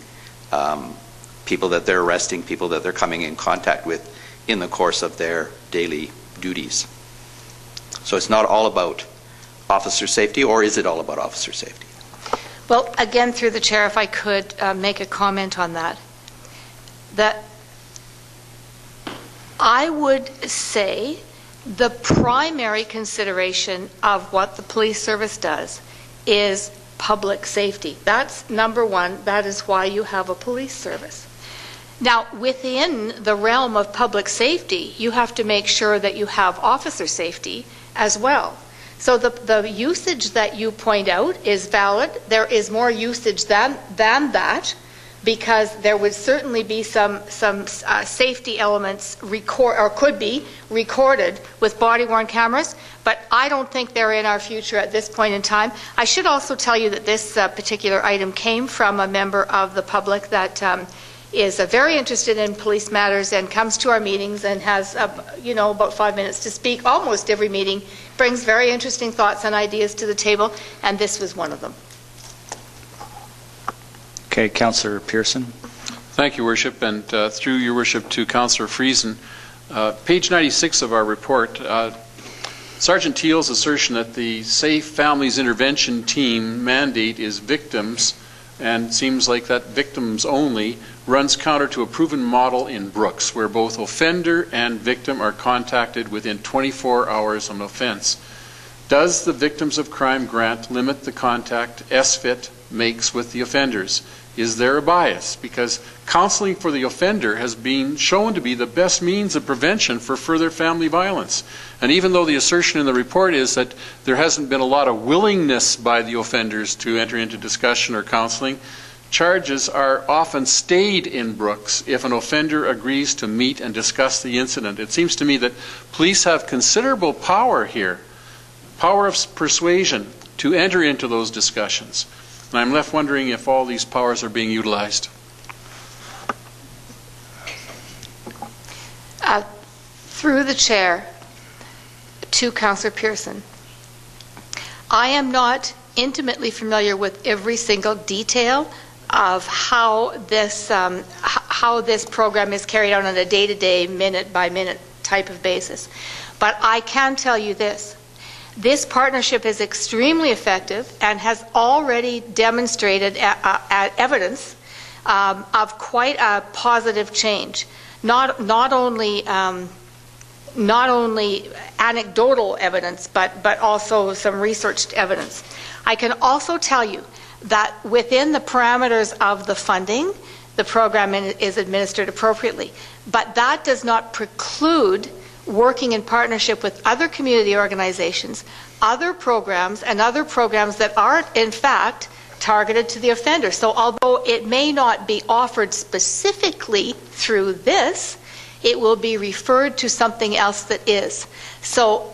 people that they're arresting, people that they're coming in contact with in the course of their daily duties. So it's not all about officer safety, or is it all about officer safety? Well, again, through the chair, if I could make a comment on that. That I would say the primary consideration of what the police service does is public safety. That's number one. That is why you have a police service. Now, within the realm of public safety, you have to make sure that you have officer safety as well. So the usage that you point out is valid. There is more usage than that, because there would certainly be some safety elements could be recorded with body-worn cameras, but I don't think they're in our future at this point in time. I should also tell you that this particular item came from a member of the public that is very interested in police matters and comes to our meetings and has, about 5 minutes to speak almost every meeting, brings very interesting thoughts and ideas to the table, and this was one of them. Okay, Councillor Pearson. Thank you, Worship, and through your Worship to Councillor Friesen. Page 96 of our report, Sergeant Teal's assertion that the Safe Families Intervention Team mandate is victims, and seems like that victims only, runs counter to a proven model in Brooks, where both offender and victim are contacted within 24 hours of an offense. Does the Victims of Crime grant limit the contact SFIT makes with the offenders? Is there a bias? Because counseling for the offender has been shown to be the best means of prevention for further family violence. And even though the assertion in the report is that there hasn't been a lot of willingness by the offenders to enter into discussion or counseling, charges are often stayed in Brooks if an offender agrees to meet and discuss the incident. It seems to me that police have considerable power here, power of persuasion, to enter into those discussions. And I'm left wondering if all these powers are being utilized. Through the chair to Councillor Pearson, I am not intimately familiar with every single detail of how this program is carried out on a day-to-day, minute-by-minute type of basis. But I can tell you this. This partnership is extremely effective and has already demonstrated evidence of quite a positive change. Not only anecdotal evidence, but also some researched evidence. I can also tell you that within the parameters of the funding, the program is administered appropriately. But that does not preclude working in partnership with other community organizations, other programs, and other programs that are, in fact, targeted to the offender. So although it may not be offered specifically through this, it will be referred to something else that is. So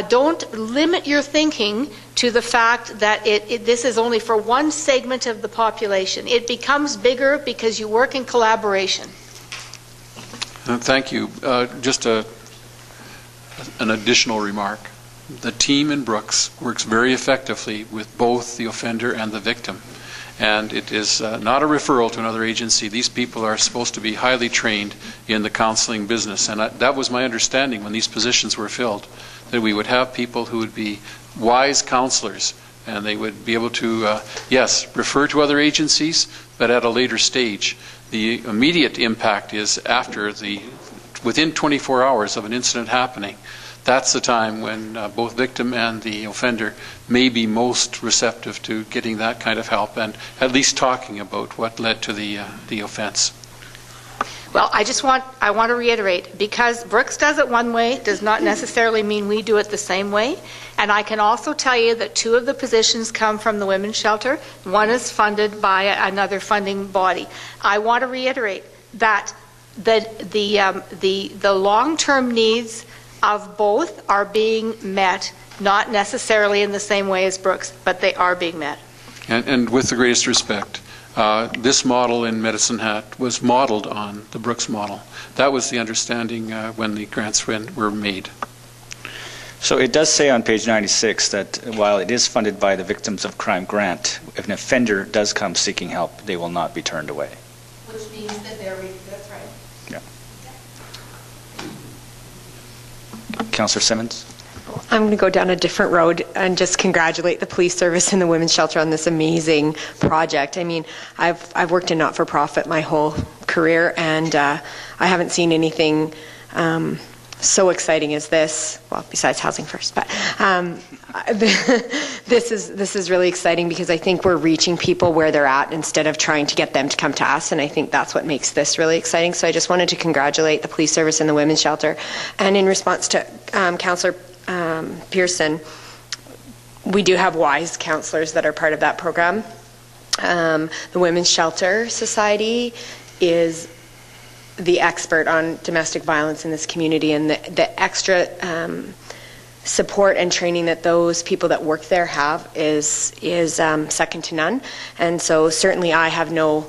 don't limit your thinking to the fact that this is only for one segment of the population. It becomes bigger because you work in collaboration. Thank you. Just an additional remark. The team in Brooks works very effectively with both the offender and the victim. And it is not a referral to another agency. These people are supposed to be highly trained in the counseling business. And that was my understanding when these positions were filled, that we would have people who would be wise counselors, and they would be able to, yes, refer to other agencies, but at a later stage. The immediate impact is within 24 hours of an incident happening. That's the time when both victim and the offender may be most receptive to getting that kind of help and at least talking about what led to the offense. Well, I want to reiterate, because Brooks does it one way does not necessarily mean we do it the same way. And I can also tell you that 2 of the positions come from the Women's Shelter. One is funded by another funding body. I want to reiterate that the long-term needs of both are being met, not necessarily in the same way as Brooks, but they are being met. And with the greatest respect, this model in Medicine Hat was modeled on the Brooks model. That was the understanding when the grants were made. So it does say on page 96 that while it is funded by the Victims of Crime grant, if an offender does come seeking help, they will not be turned away. Which means that that's right. Yeah. Councillor Simmons? I'm going to go down a different road and just congratulate the police service and the Women's Shelter on this amazing project. I mean, I've worked in not-for-profit my whole career, and I haven't seen anything so exciting as this. Well, besides Housing First, but this is really exciting because I think we're reaching people where they're at instead of trying to get them to come to us, and I think that's what makes this really exciting. So I just wanted to congratulate the police service and the Women's Shelter. And in response to Councillor Pearson, we do have WISE counselors that are part of that program. The Women's Shelter Society is the expert on domestic violence in this community, and the extra support and training that those people that work there have is second to none. And so certainly I have no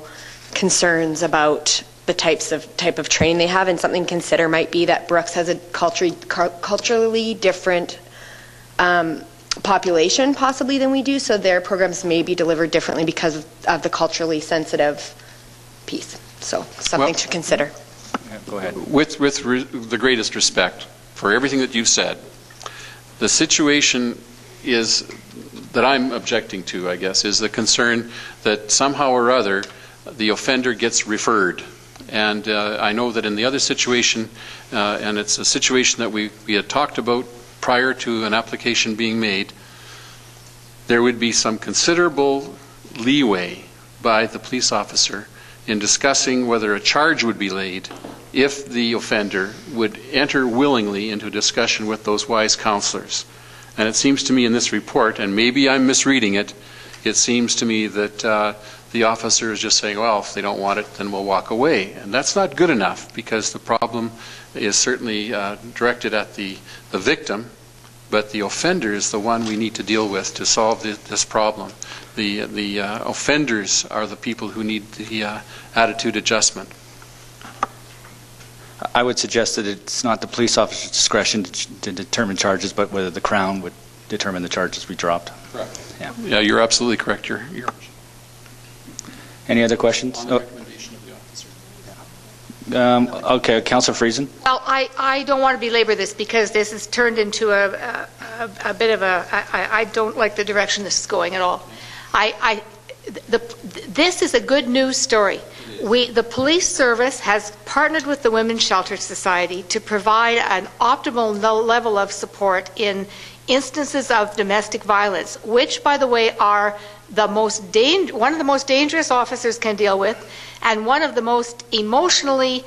concerns about the type of training they have, and something to consider might be that Brooks has a culturally different population possibly than we do, so their programs may be delivered differently because of the culturally sensitive piece. So something to consider. Yeah, go ahead. With the greatest respect for everything that you've said, the situation is that I'm objecting to, I guess, is the concern that somehow or other the offender gets referred. And I know that in the other situation, and it's a situation that we had talked about prior to an application being made, there would be some considerable leeway by the police officer in discussing whether a charge would be laid if the offender would enter willingly into a discussion with those wise counselors. And it seems to me in this report, and maybe I'm misreading it, it seems to me that the officer is just saying, well, if they don't want it, then we'll walk away. And that's not good enough, because the problem is certainly directed at the victim, but the offender is the one we need to deal with to solve this problem. The offenders are the people who need the attitude adjustment. I would suggest that it's not the police officer's discretion to determine charges, but whether the Crown would determine the charges we dropped. Correct. Yeah, you're absolutely correct. You're Any other questions? on the recommendation of the officer. Okay, Councillor Friesen. Well, I don't want to belabor this because this has turned into a bit of a, I don't like the direction this is going at all. This is a good news story. The police service has partnered with the Women's Shelter Society to provide an optimal level of support in instances of domestic violence, which, by the way, are one of the most dangerous officers can deal with, and one of the most emotionally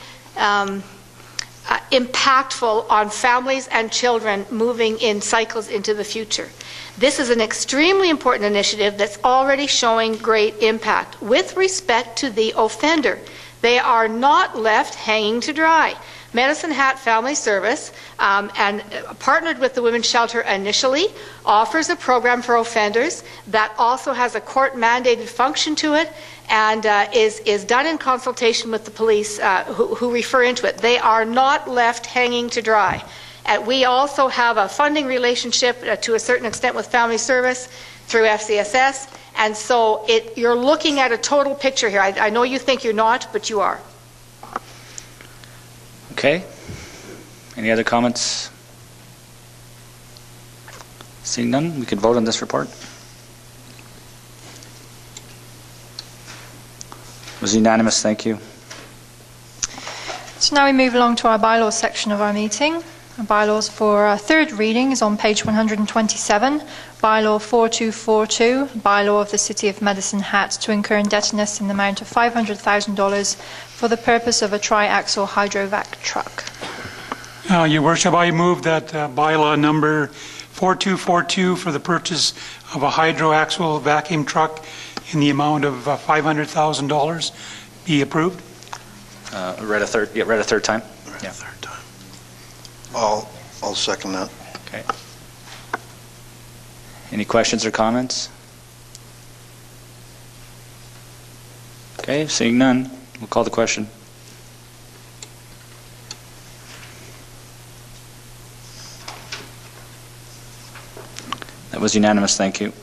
impactful on families and children moving in cycles into the future. This is an extremely important initiative that's already showing great impact. With respect to the offender, they are not left hanging to dry. Medicine Hat Family Service, and partnered with the Women's Shelter initially, offers a program for offenders that also has a court-mandated function to it, and is done in consultation with the police who refer into it. They are not left hanging to dry. We also have a funding relationship to a certain extent with Family Service through FCSS, and so you're looking at a total picture here. I know you think you're not, but you are. Okay. Any other comments? Seeing none, we can vote on this report. It was unanimous, thank you. So now we move along to our bylaws section of our meeting. Our bylaws for our third reading is on page 127. Bylaw 4242, bylaw of the City of Medicine Hat to incur indebtedness in the amount of $500,000 for the purpose of a tri-axle hydrovac truck. Your Worship, I move that bylaw number 4242 for the purchase of a hydroaxle vacuum truck in the amount of $500,000 be approved. Read a third time? Yeah. Third time. I'll second that. Okay. Any questions or comments? Okay, seeing none, we'll call the question. That was unanimous, thank you.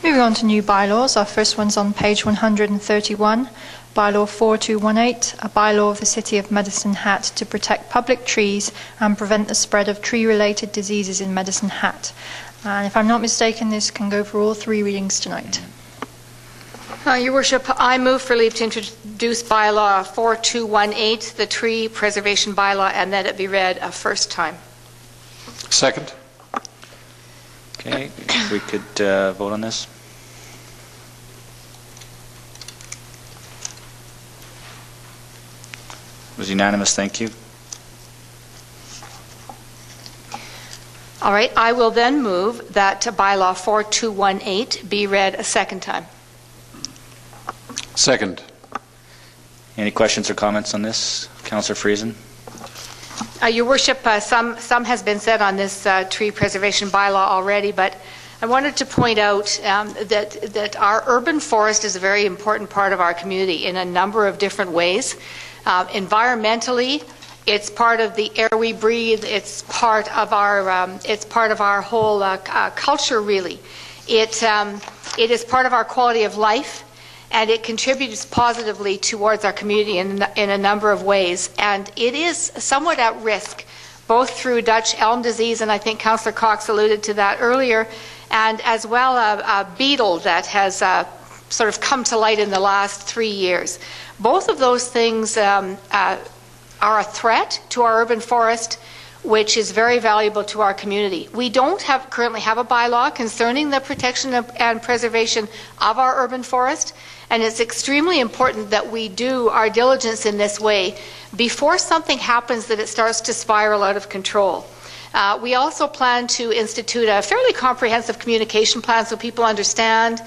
Moving on to new bylaws, our first one's on page 131. Bylaw 4218, a bylaw of the City of Medicine Hat to protect public trees and prevent the spread of tree-related diseases in Medicine Hat. And if I'm not mistaken, this can go for all three readings tonight. Your Worship, I move for leave to introduce bylaw 4218, the tree preservation bylaw, and that it be read a first time. Second. Okay, if we could vote on this. It was unanimous, thank you. All right, I will then move that bylaw 4218 be read a second time. Second. Any questions or comments on this? Councillor Friesen? Your Worship, some has been said on this tree preservation bylaw already, but I wanted to point out that our urban forest is a very important part of our community in a number of different ways. Environmentally, it's part of the air we breathe. It's part of our whole culture, really. It is part of our quality of life, and it contributes positively towards our community in a number of ways. And it is somewhat at risk, both through Dutch elm disease, and I think Councillor Cox alluded to that earlier, and as well a beetle that has sort of come to light in the last 3 years. Both of those things are a threat to our urban forest, which is very valuable to our community. We don't currently have a bylaw concerning the protection and preservation of our urban forest, and it's extremely important that we do our diligence in this way before something happens that it starts to spiral out of control. We also plan to institute a fairly comprehensive communication plan so people understand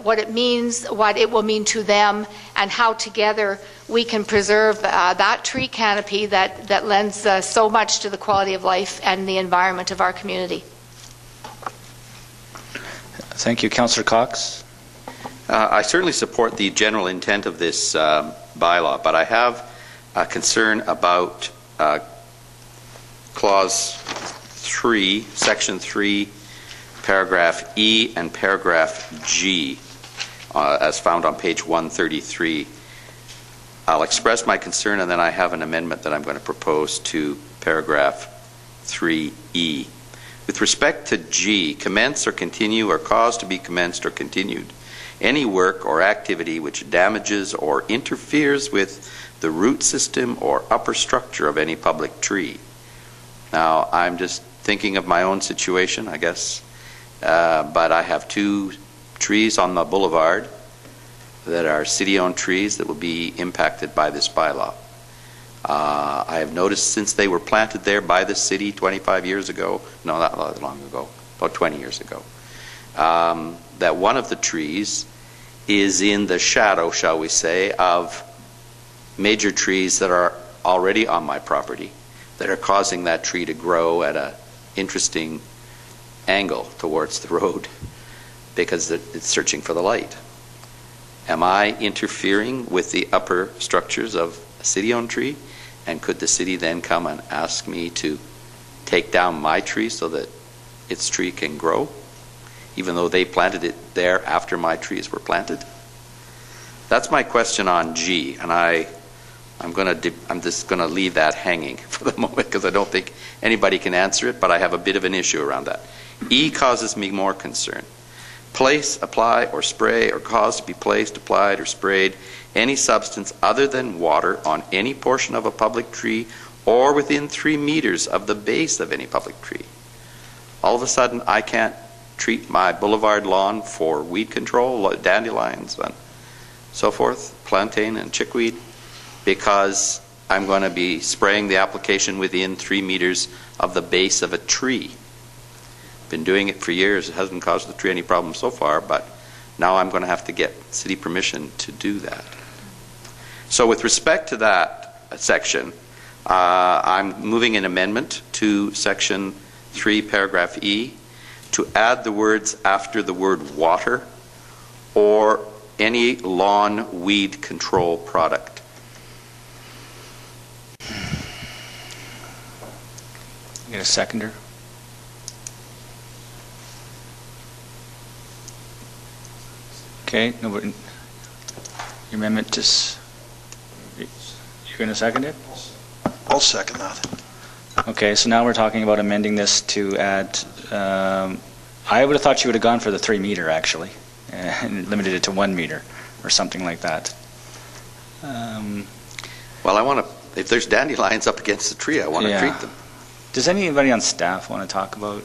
what it means, what it will mean to them, and how together we can preserve that tree canopy that lends so much to the quality of life and the environment of our community. Thank you. Councillor Cox? I certainly support the general intent of this bylaw, but I have a concern about Clause 3, Section 3, Paragraph E and Paragraph G, as found on page 133. I'll express my concern, and then I have an amendment that I'm going to propose to Paragraph 3E. With respect to G, commence or continue or cause to be commenced or continued any work or activity which damages or interferes with the root system or upper structure of any public tree. Now, I'm just thinking of my own situation, I guess, but I have 2 trees on the boulevard that are city-owned trees that will be impacted by this bylaw. I have noticed since they were planted there by the city 25 years ago, no, not that long ago, about 20 years ago, that one of the trees is in the shadow, shall we say, of major trees that are already on my property that are causing that tree to grow at an interesting angle towards the road because it's searching for the light. Am I interfering with the upper structures of a city-owned tree? And could the city then come and ask me to take down my tree so that its tree can grow, even though they planted it there after my trees were planted? That's my question on G, and I'm just going to leave that hanging for the moment because I don't think anybody can answer it, but I have a bit of an issue around that. E causes me more concern. Place, apply, or spray, or cause to be placed, applied, or sprayed any substance other than water on any portion of a public tree or within 3 meters of the base of any public tree. All of a sudden, I can't treat my boulevard lawn for weed control, dandelions and so forth, plantain and chickweed, because I'm going to be spraying the application within 3 meters of the base of a tree. Been doing it for years. It hasn't caused the tree any problem so far, but now I'm going to have to get city permission to do that. So with respect to that section, I'm moving an amendment to Section 3, Paragraph E, to add the words after the word water or any lawn weed control product. Get a seconder? Okay, nobody. Your amendment is. You're going to second it? I'll second that. Okay, so now we're talking about amending this to add. I would have thought you would have gone for the 3 meter actually, and limited it to 1 meter or something like that. Well, I want to. If there's dandelions up against the tree, I want to treat them. Does anybody on staff want to talk about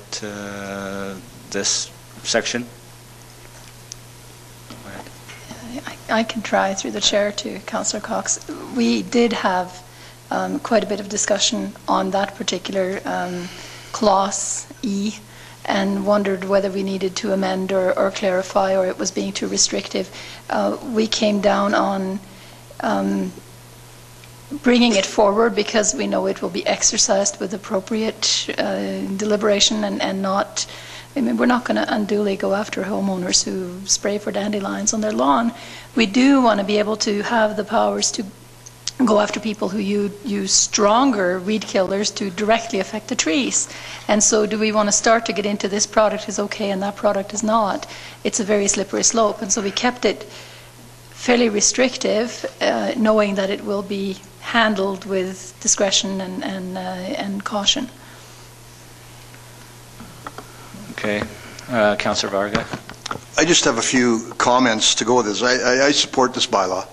this section? I can try through the chair to Councillor Cox. We did have quite a bit of discussion on that particular clause E and wondered whether we needed to amend or clarify, or it was being too restrictive. We came down on bringing it forward because we know it will be exercised with appropriate deliberation and not I mean, we're not going to unduly go after homeowners who spray for dandelions on their lawn. We do want to be able to have the powers to go after people who use stronger weed killers to directly affect the trees. And so do we want to start to get into this product is okay and that product is not? It's a very slippery slope. And so we kept it fairly restrictive, knowing that it will be handled with discretion and caution. Okay. Councillor Varga. I just have a few comments to go with this. I support this bylaw.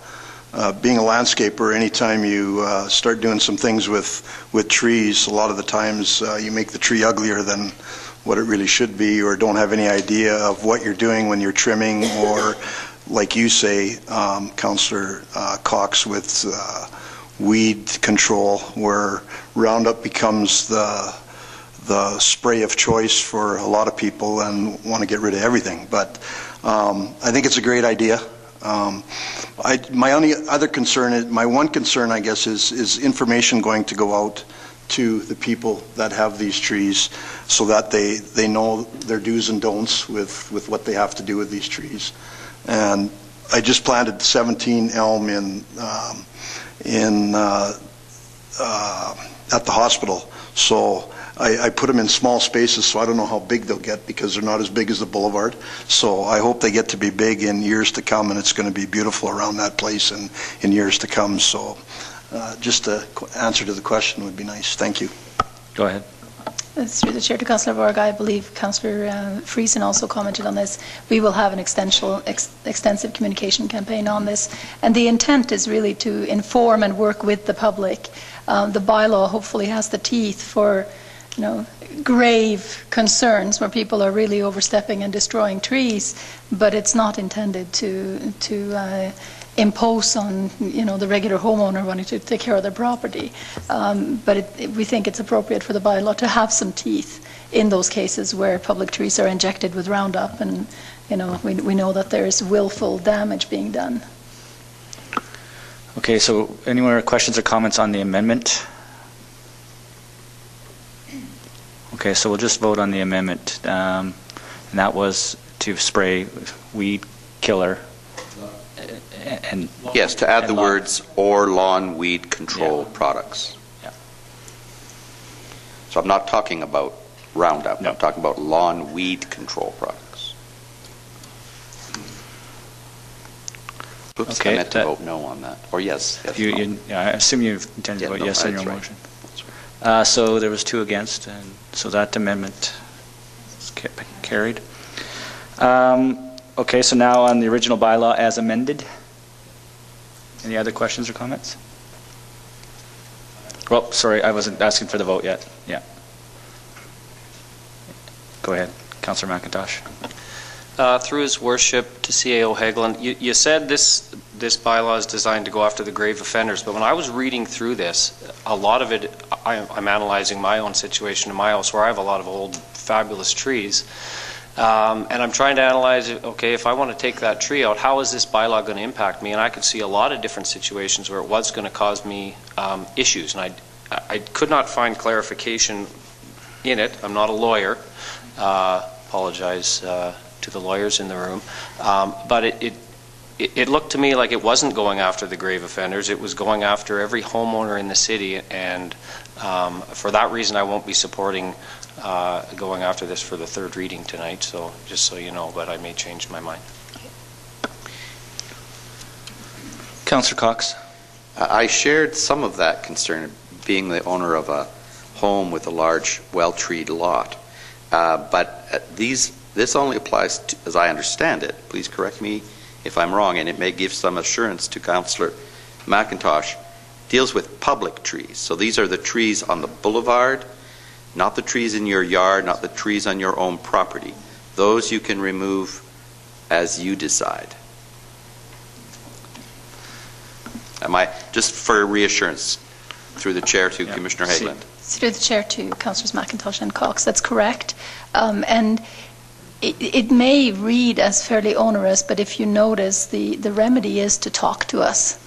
Being a landscaper, anytime you start doing some things with trees, a lot of the times you make the tree uglier than what it really should be, or don't have any idea of what you're doing when you're trimming, or like you say, Councillor Cox, with weed control, where Roundup becomes the spray of choice for a lot of people and want to get rid of everything. But I think it's a great idea. My only other concern, my one concern, I guess, is information going to go out to the people that have these trees, so that they know their do's and don'ts with what they have to do with these trees. And I just planted 17 elm at the hospital, so I put them in small spaces, so I don't know how big they'll get, because they're not as big as the boulevard. So I hope they get to be big in years to come, and it's going to be beautiful around that place in years to come. So just an answer to the question would be nice. Thank you. Go ahead. Through the Chair to Councillor Varga, I believe Councillor Friesen also commented on this. We will have an extensive communication campaign on this, and the intent is really to inform and work with the public. The bylaw hopefully has the teeth for grave concerns where people are really overstepping and destroying trees, but it's not intended to impose on the regular homeowner wanting to take care of their property. But we think it's appropriate for the bylaw to have some teeth in those cases where public trees are injected with Roundup, and we know that there is willful damage being done. Okay, so any more questions or comments on the amendment? Okay, so we'll just vote on the amendment, and that was to spray weed killer. And yes, to add the words "or lawn weed control products." Yeah. So I'm not talking about Roundup. No. I'm talking about lawn weed control products. Oops, okay, I meant to vote no on that. Or yes. I assume you intended to vote yes on your motion. So there was 2 against, and so that amendment is carried. Okay, so now on the original bylaw as amended. Any other questions or comments? Well, sorry, I wasn't asking for the vote yet. Yeah. Go ahead, Councillor McIntosh. Through His Worship to CAO Hagelin, you said this bylaw is designed to go after the grave offenders, but when I was reading through this, a lot of it, I'm analyzing my own situation in my house where I have a lot of old fabulous trees, and I'm trying to analyze, okay, if I want to take that tree out, how is this bylaw going to impact me? And I could see a lot of different situations where it was going to cause me issues, and I could not find clarification in it. I'm not a lawyer. Apologize to the lawyers in the room, but it looked to me like it wasn't going after the grave offenders. It was going after every homeowner in the city, and for that reason I won't be supporting going after this for the 3rd reading tonight, so just so you know, but I may change my mind. Councillor Cox. I shared some of that concern, being the owner of a home with a large, well-treed lot, but this only applies to, as I understand it, please correct me if I'm wrong, and it may give some assurance to Councillor McIntosh, deals with public trees. So these are the trees on the boulevard, not the trees in your yard, not the trees on your own property. Those you can remove as you decide. Just for reassurance, through the Chair to Commissioner Hagelin. Through the Chair to Councillors McIntosh and Cox, that's correct. And it may read as fairly onerous, but if you notice, the remedy is to talk to us.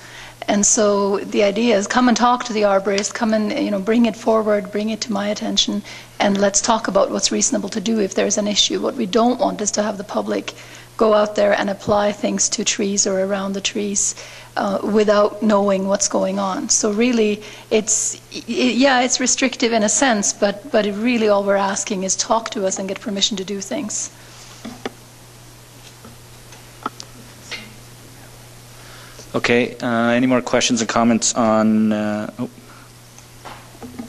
And so the idea is come and talk to the arborist, come and bring it forward, bring it to my attention, and let's talk about what's reasonable to do if there's an issue. What we don't want is to have the public go out there and apply things to trees or around the trees without knowing what's going on. So really, it's restrictive in a sense, but really all we're asking is talk to us and get permission to do things. Okay, any more questions and comments on...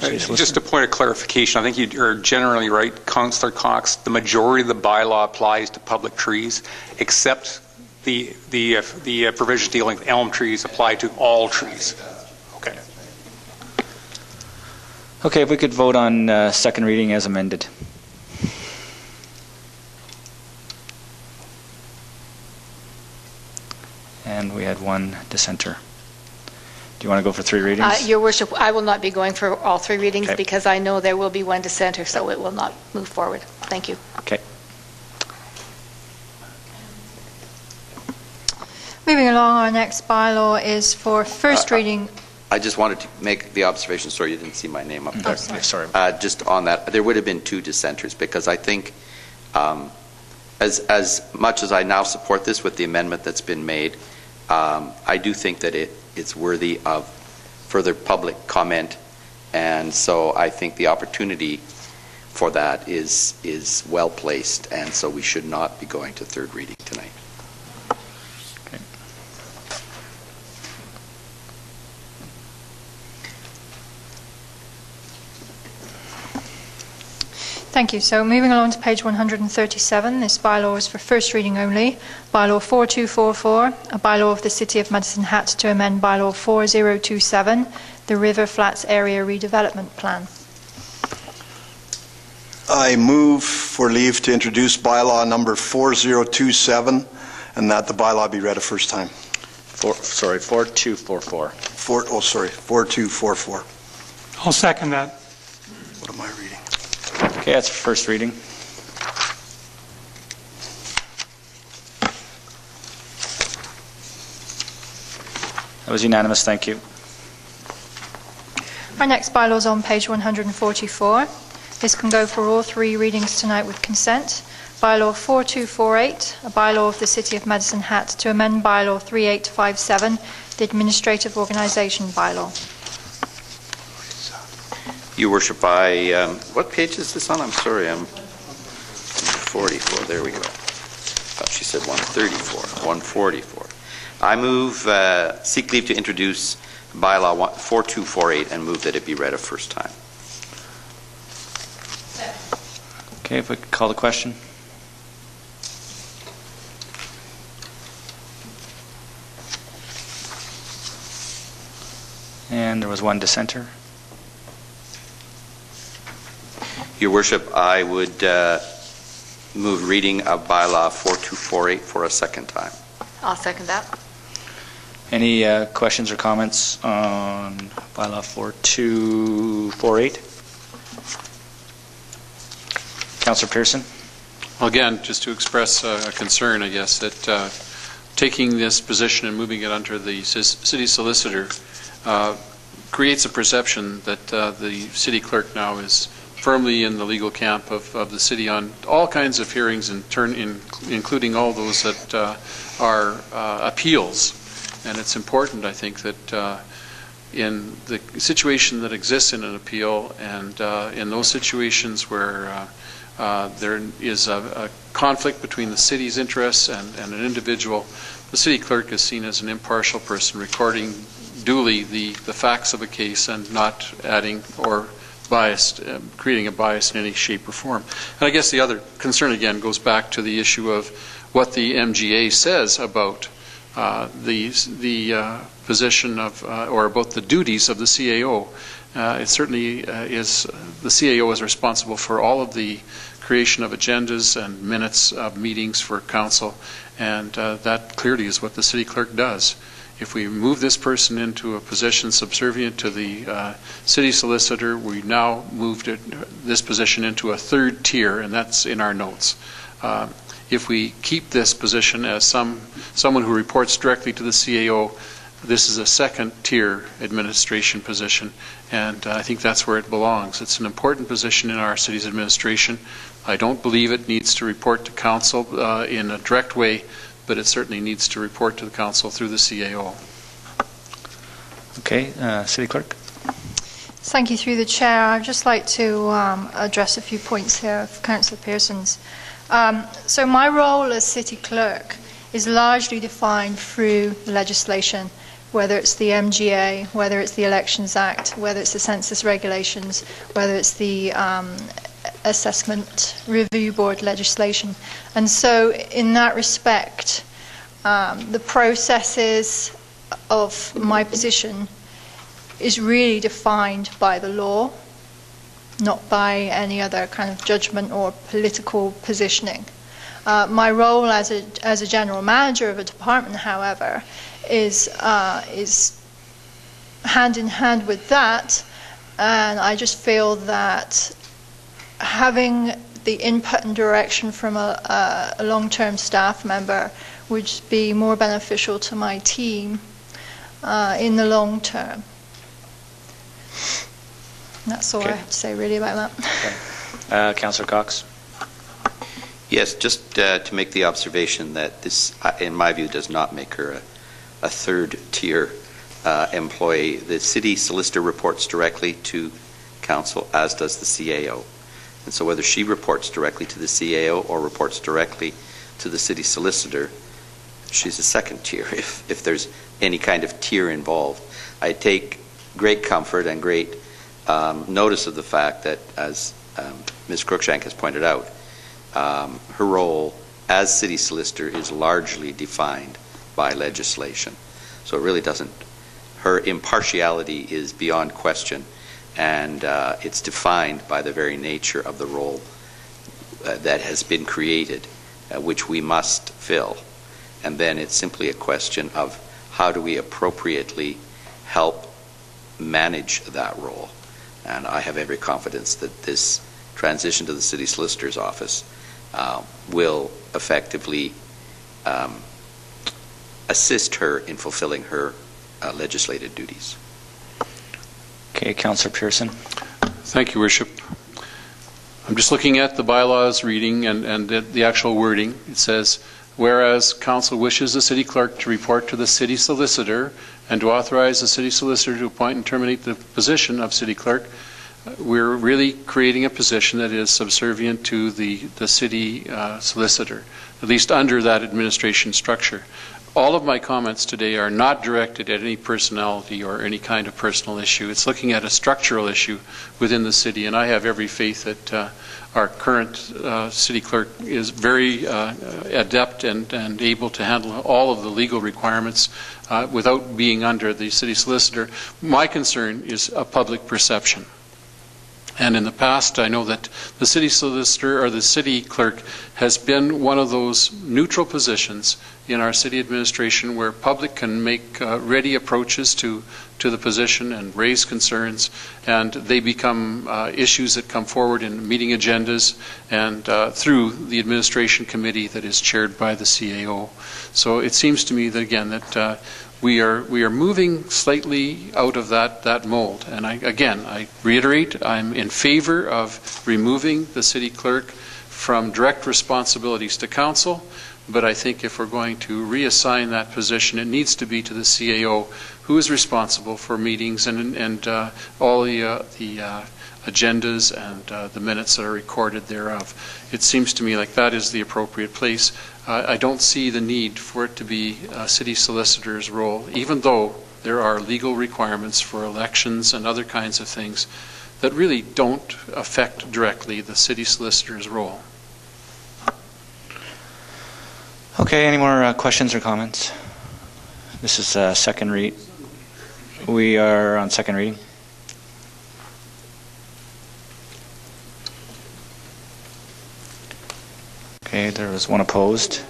Just a point of clarification. I think you're generally right, Councillor Cox. The majority of the bylaw applies to public trees, except the provisions dealing with elm trees apply to all trees. Okay. Okay, if we could vote on second reading as amended. And we had one dissenter. Do you want to go for 3 readings? Your Worship, I will not be going for all 3 readings Okay. because I know there will be one dissenter, so it will not move forward. Thank you. Okay. Moving along, our next bylaw is for first reading. I just wanted to make the observation, sorry you didn't see my name up there. Sorry. Just on that, there would have been 2 dissenters because I think as much as I now support this with the amendment that's been made, I do think that it's worthy of further public comment, and so I think the opportunity for that is well placed, and so we should not be going to third reading tonight. Okay. Thank you. So moving along to page 137, this bylaw is for first reading only. Bylaw 4244, a bylaw of the City of Medicine Hat to amend bylaw 4027, the River Flats Area Redevelopment Plan. I move for leave to introduce bylaw number 4027 and that the bylaw be read a first time. 4244. 4244. I'll second that. What am I reading? Okay, that's for first reading. That was unanimous, thank you. Our next bylaw is on page 144. This can go for all 3 readings tonight with consent. Bylaw 4248, a bylaw of the City of Medicine Hat to amend bylaw 3857, the Administrative Organisation bylaw. Your Worship, what page is this on? I'm sorry, I'm 44. There we go. Thought she said 134. 144. I move, seek leave to introduce bylaw 4248 and move that it be read a first time. Okay, if we could call the question. And there was one dissenter. Your Worship, I would move reading of bylaw 4248 for a second time. I'll second that. Any questions or comments on bylaw 4248? Councillor Pearson? Well, again, just to express a concern, I guess, that taking this position and moving it under the city solicitor creates a perception that the city clerk now is firmly in the legal camp of the city on all kinds of hearings, including all those that are appeals. And it's important, I think, that in the situation that exists in an appeal and in those situations where there is a conflict between the city's interests and an individual, the city clerk is seen as an impartial person recording duly the facts of a case and not adding or creating a bias in any shape or form. And I guess the other concern again goes back to the issue of what the MGA says about the position of or about the duties of the CAO. It certainly is the CAO is responsible for all of the creation of agendas and minutes of meetings for council, and that clearly is what the city clerk does. If we move this person into a position subservient to the city solicitor, we now moved this position into a third tier, and that's in our notes. If we keep this position as someone who reports directly to the CAO, This is a second-tier administration position, and I think that's where it belongs. It's an important position in our city's administration. I don't believe it needs to report to council in a direct way, but it certainly needs to report to the council through the CAO. Okay, City Clerk. Thank you. Through the chair, I'd just like to address a few points here of Councillor Pearson's. So my role as City Clerk is largely defined through legislation, whether it's the MGA, whether it's the Elections Act, whether it's the census regulations, whether it's the Assessment Review Board legislation. And so in that respect, the processes of my position is really defined by the law, not by any other kind of judgment or political positioning. My role as a general manager of a department, however, is hand in hand with that, and I just feel that having the input and direction from a long-term staff member would be more beneficial to my team in the long term. And that's all I have to say really about that. Okay. Councillor Cox. Yes, just to make the observation that this, in my view, does not make her a third-tier employee. The city solicitor reports directly to council, as does the CAO. And so whether she reports directly to the CAO or reports directly to the city solicitor, she's a second tier if there's any kind of tier involved. I take great comfort and great notice of the fact that, as Ms. Cruikshank has pointed out, her role as city solicitor is largely defined by legislation. So it really doesn't, her impartiality is beyond question, and it's defined by the very nature of the role that has been created, which we must fill. And then it's simply a question of how do we appropriately help manage that role. And I have every confidence that this transition to the city solicitor's office will effectively assist her in fulfilling her legislative duties. Okay, Councillor Pearson. Thank you, Worship. I'm just looking at the bylaws reading and the actual wording. It says, whereas council wishes the city clerk to report to the city solicitor and to authorize the city solicitor to appoint and terminate the position of city clerk, we're really creating a position that is subservient to the city solicitor, at least under that administration structure. All of my comments today are not directed at any personality or any kind of personal issue. It's looking at a structural issue within the city, and I have every faith that our current city clerk is very adept and able to handle all of the legal requirements without being under the city solicitor. My concern is a public perception. And in the past, I know that the city solicitor or the city clerk has been one of those neutral positions in our city administration where public can make ready approaches to the position and raise concerns, and they become issues that come forward in meeting agendas and through the administration committee that is chaired by the CAO. So it seems to me that, again, that we are moving slightly out of that mold. And I reiterate, I'm in favor of removing the city clerk from direct responsibilities to council, but I think if we're going to reassign that position, it needs to be to the CAO, who is responsible for meetings and all the agendas and the minutes that are recorded thereof. It seems to me like that is the appropriate place. I don't see the need for it to be a city solicitor's role, even though there are legal requirements for elections and other kinds of things that really don't affect directly the city solicitor's role. Okay, any more questions or comments? This is second read. We are on second reading. Okay, there was one opposed.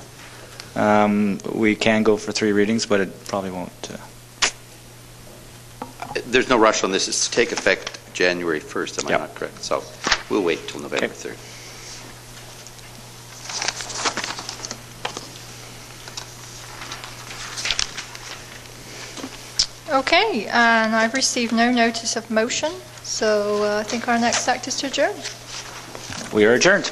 We can go for 3 readings, but it probably won't. There's no rush on this. It's to take effect January 1st, am I not correct? So we'll wait till November 3rd. Okay, and I've received no notice of motion, so I think our next act is to adjourn. We are adjourned.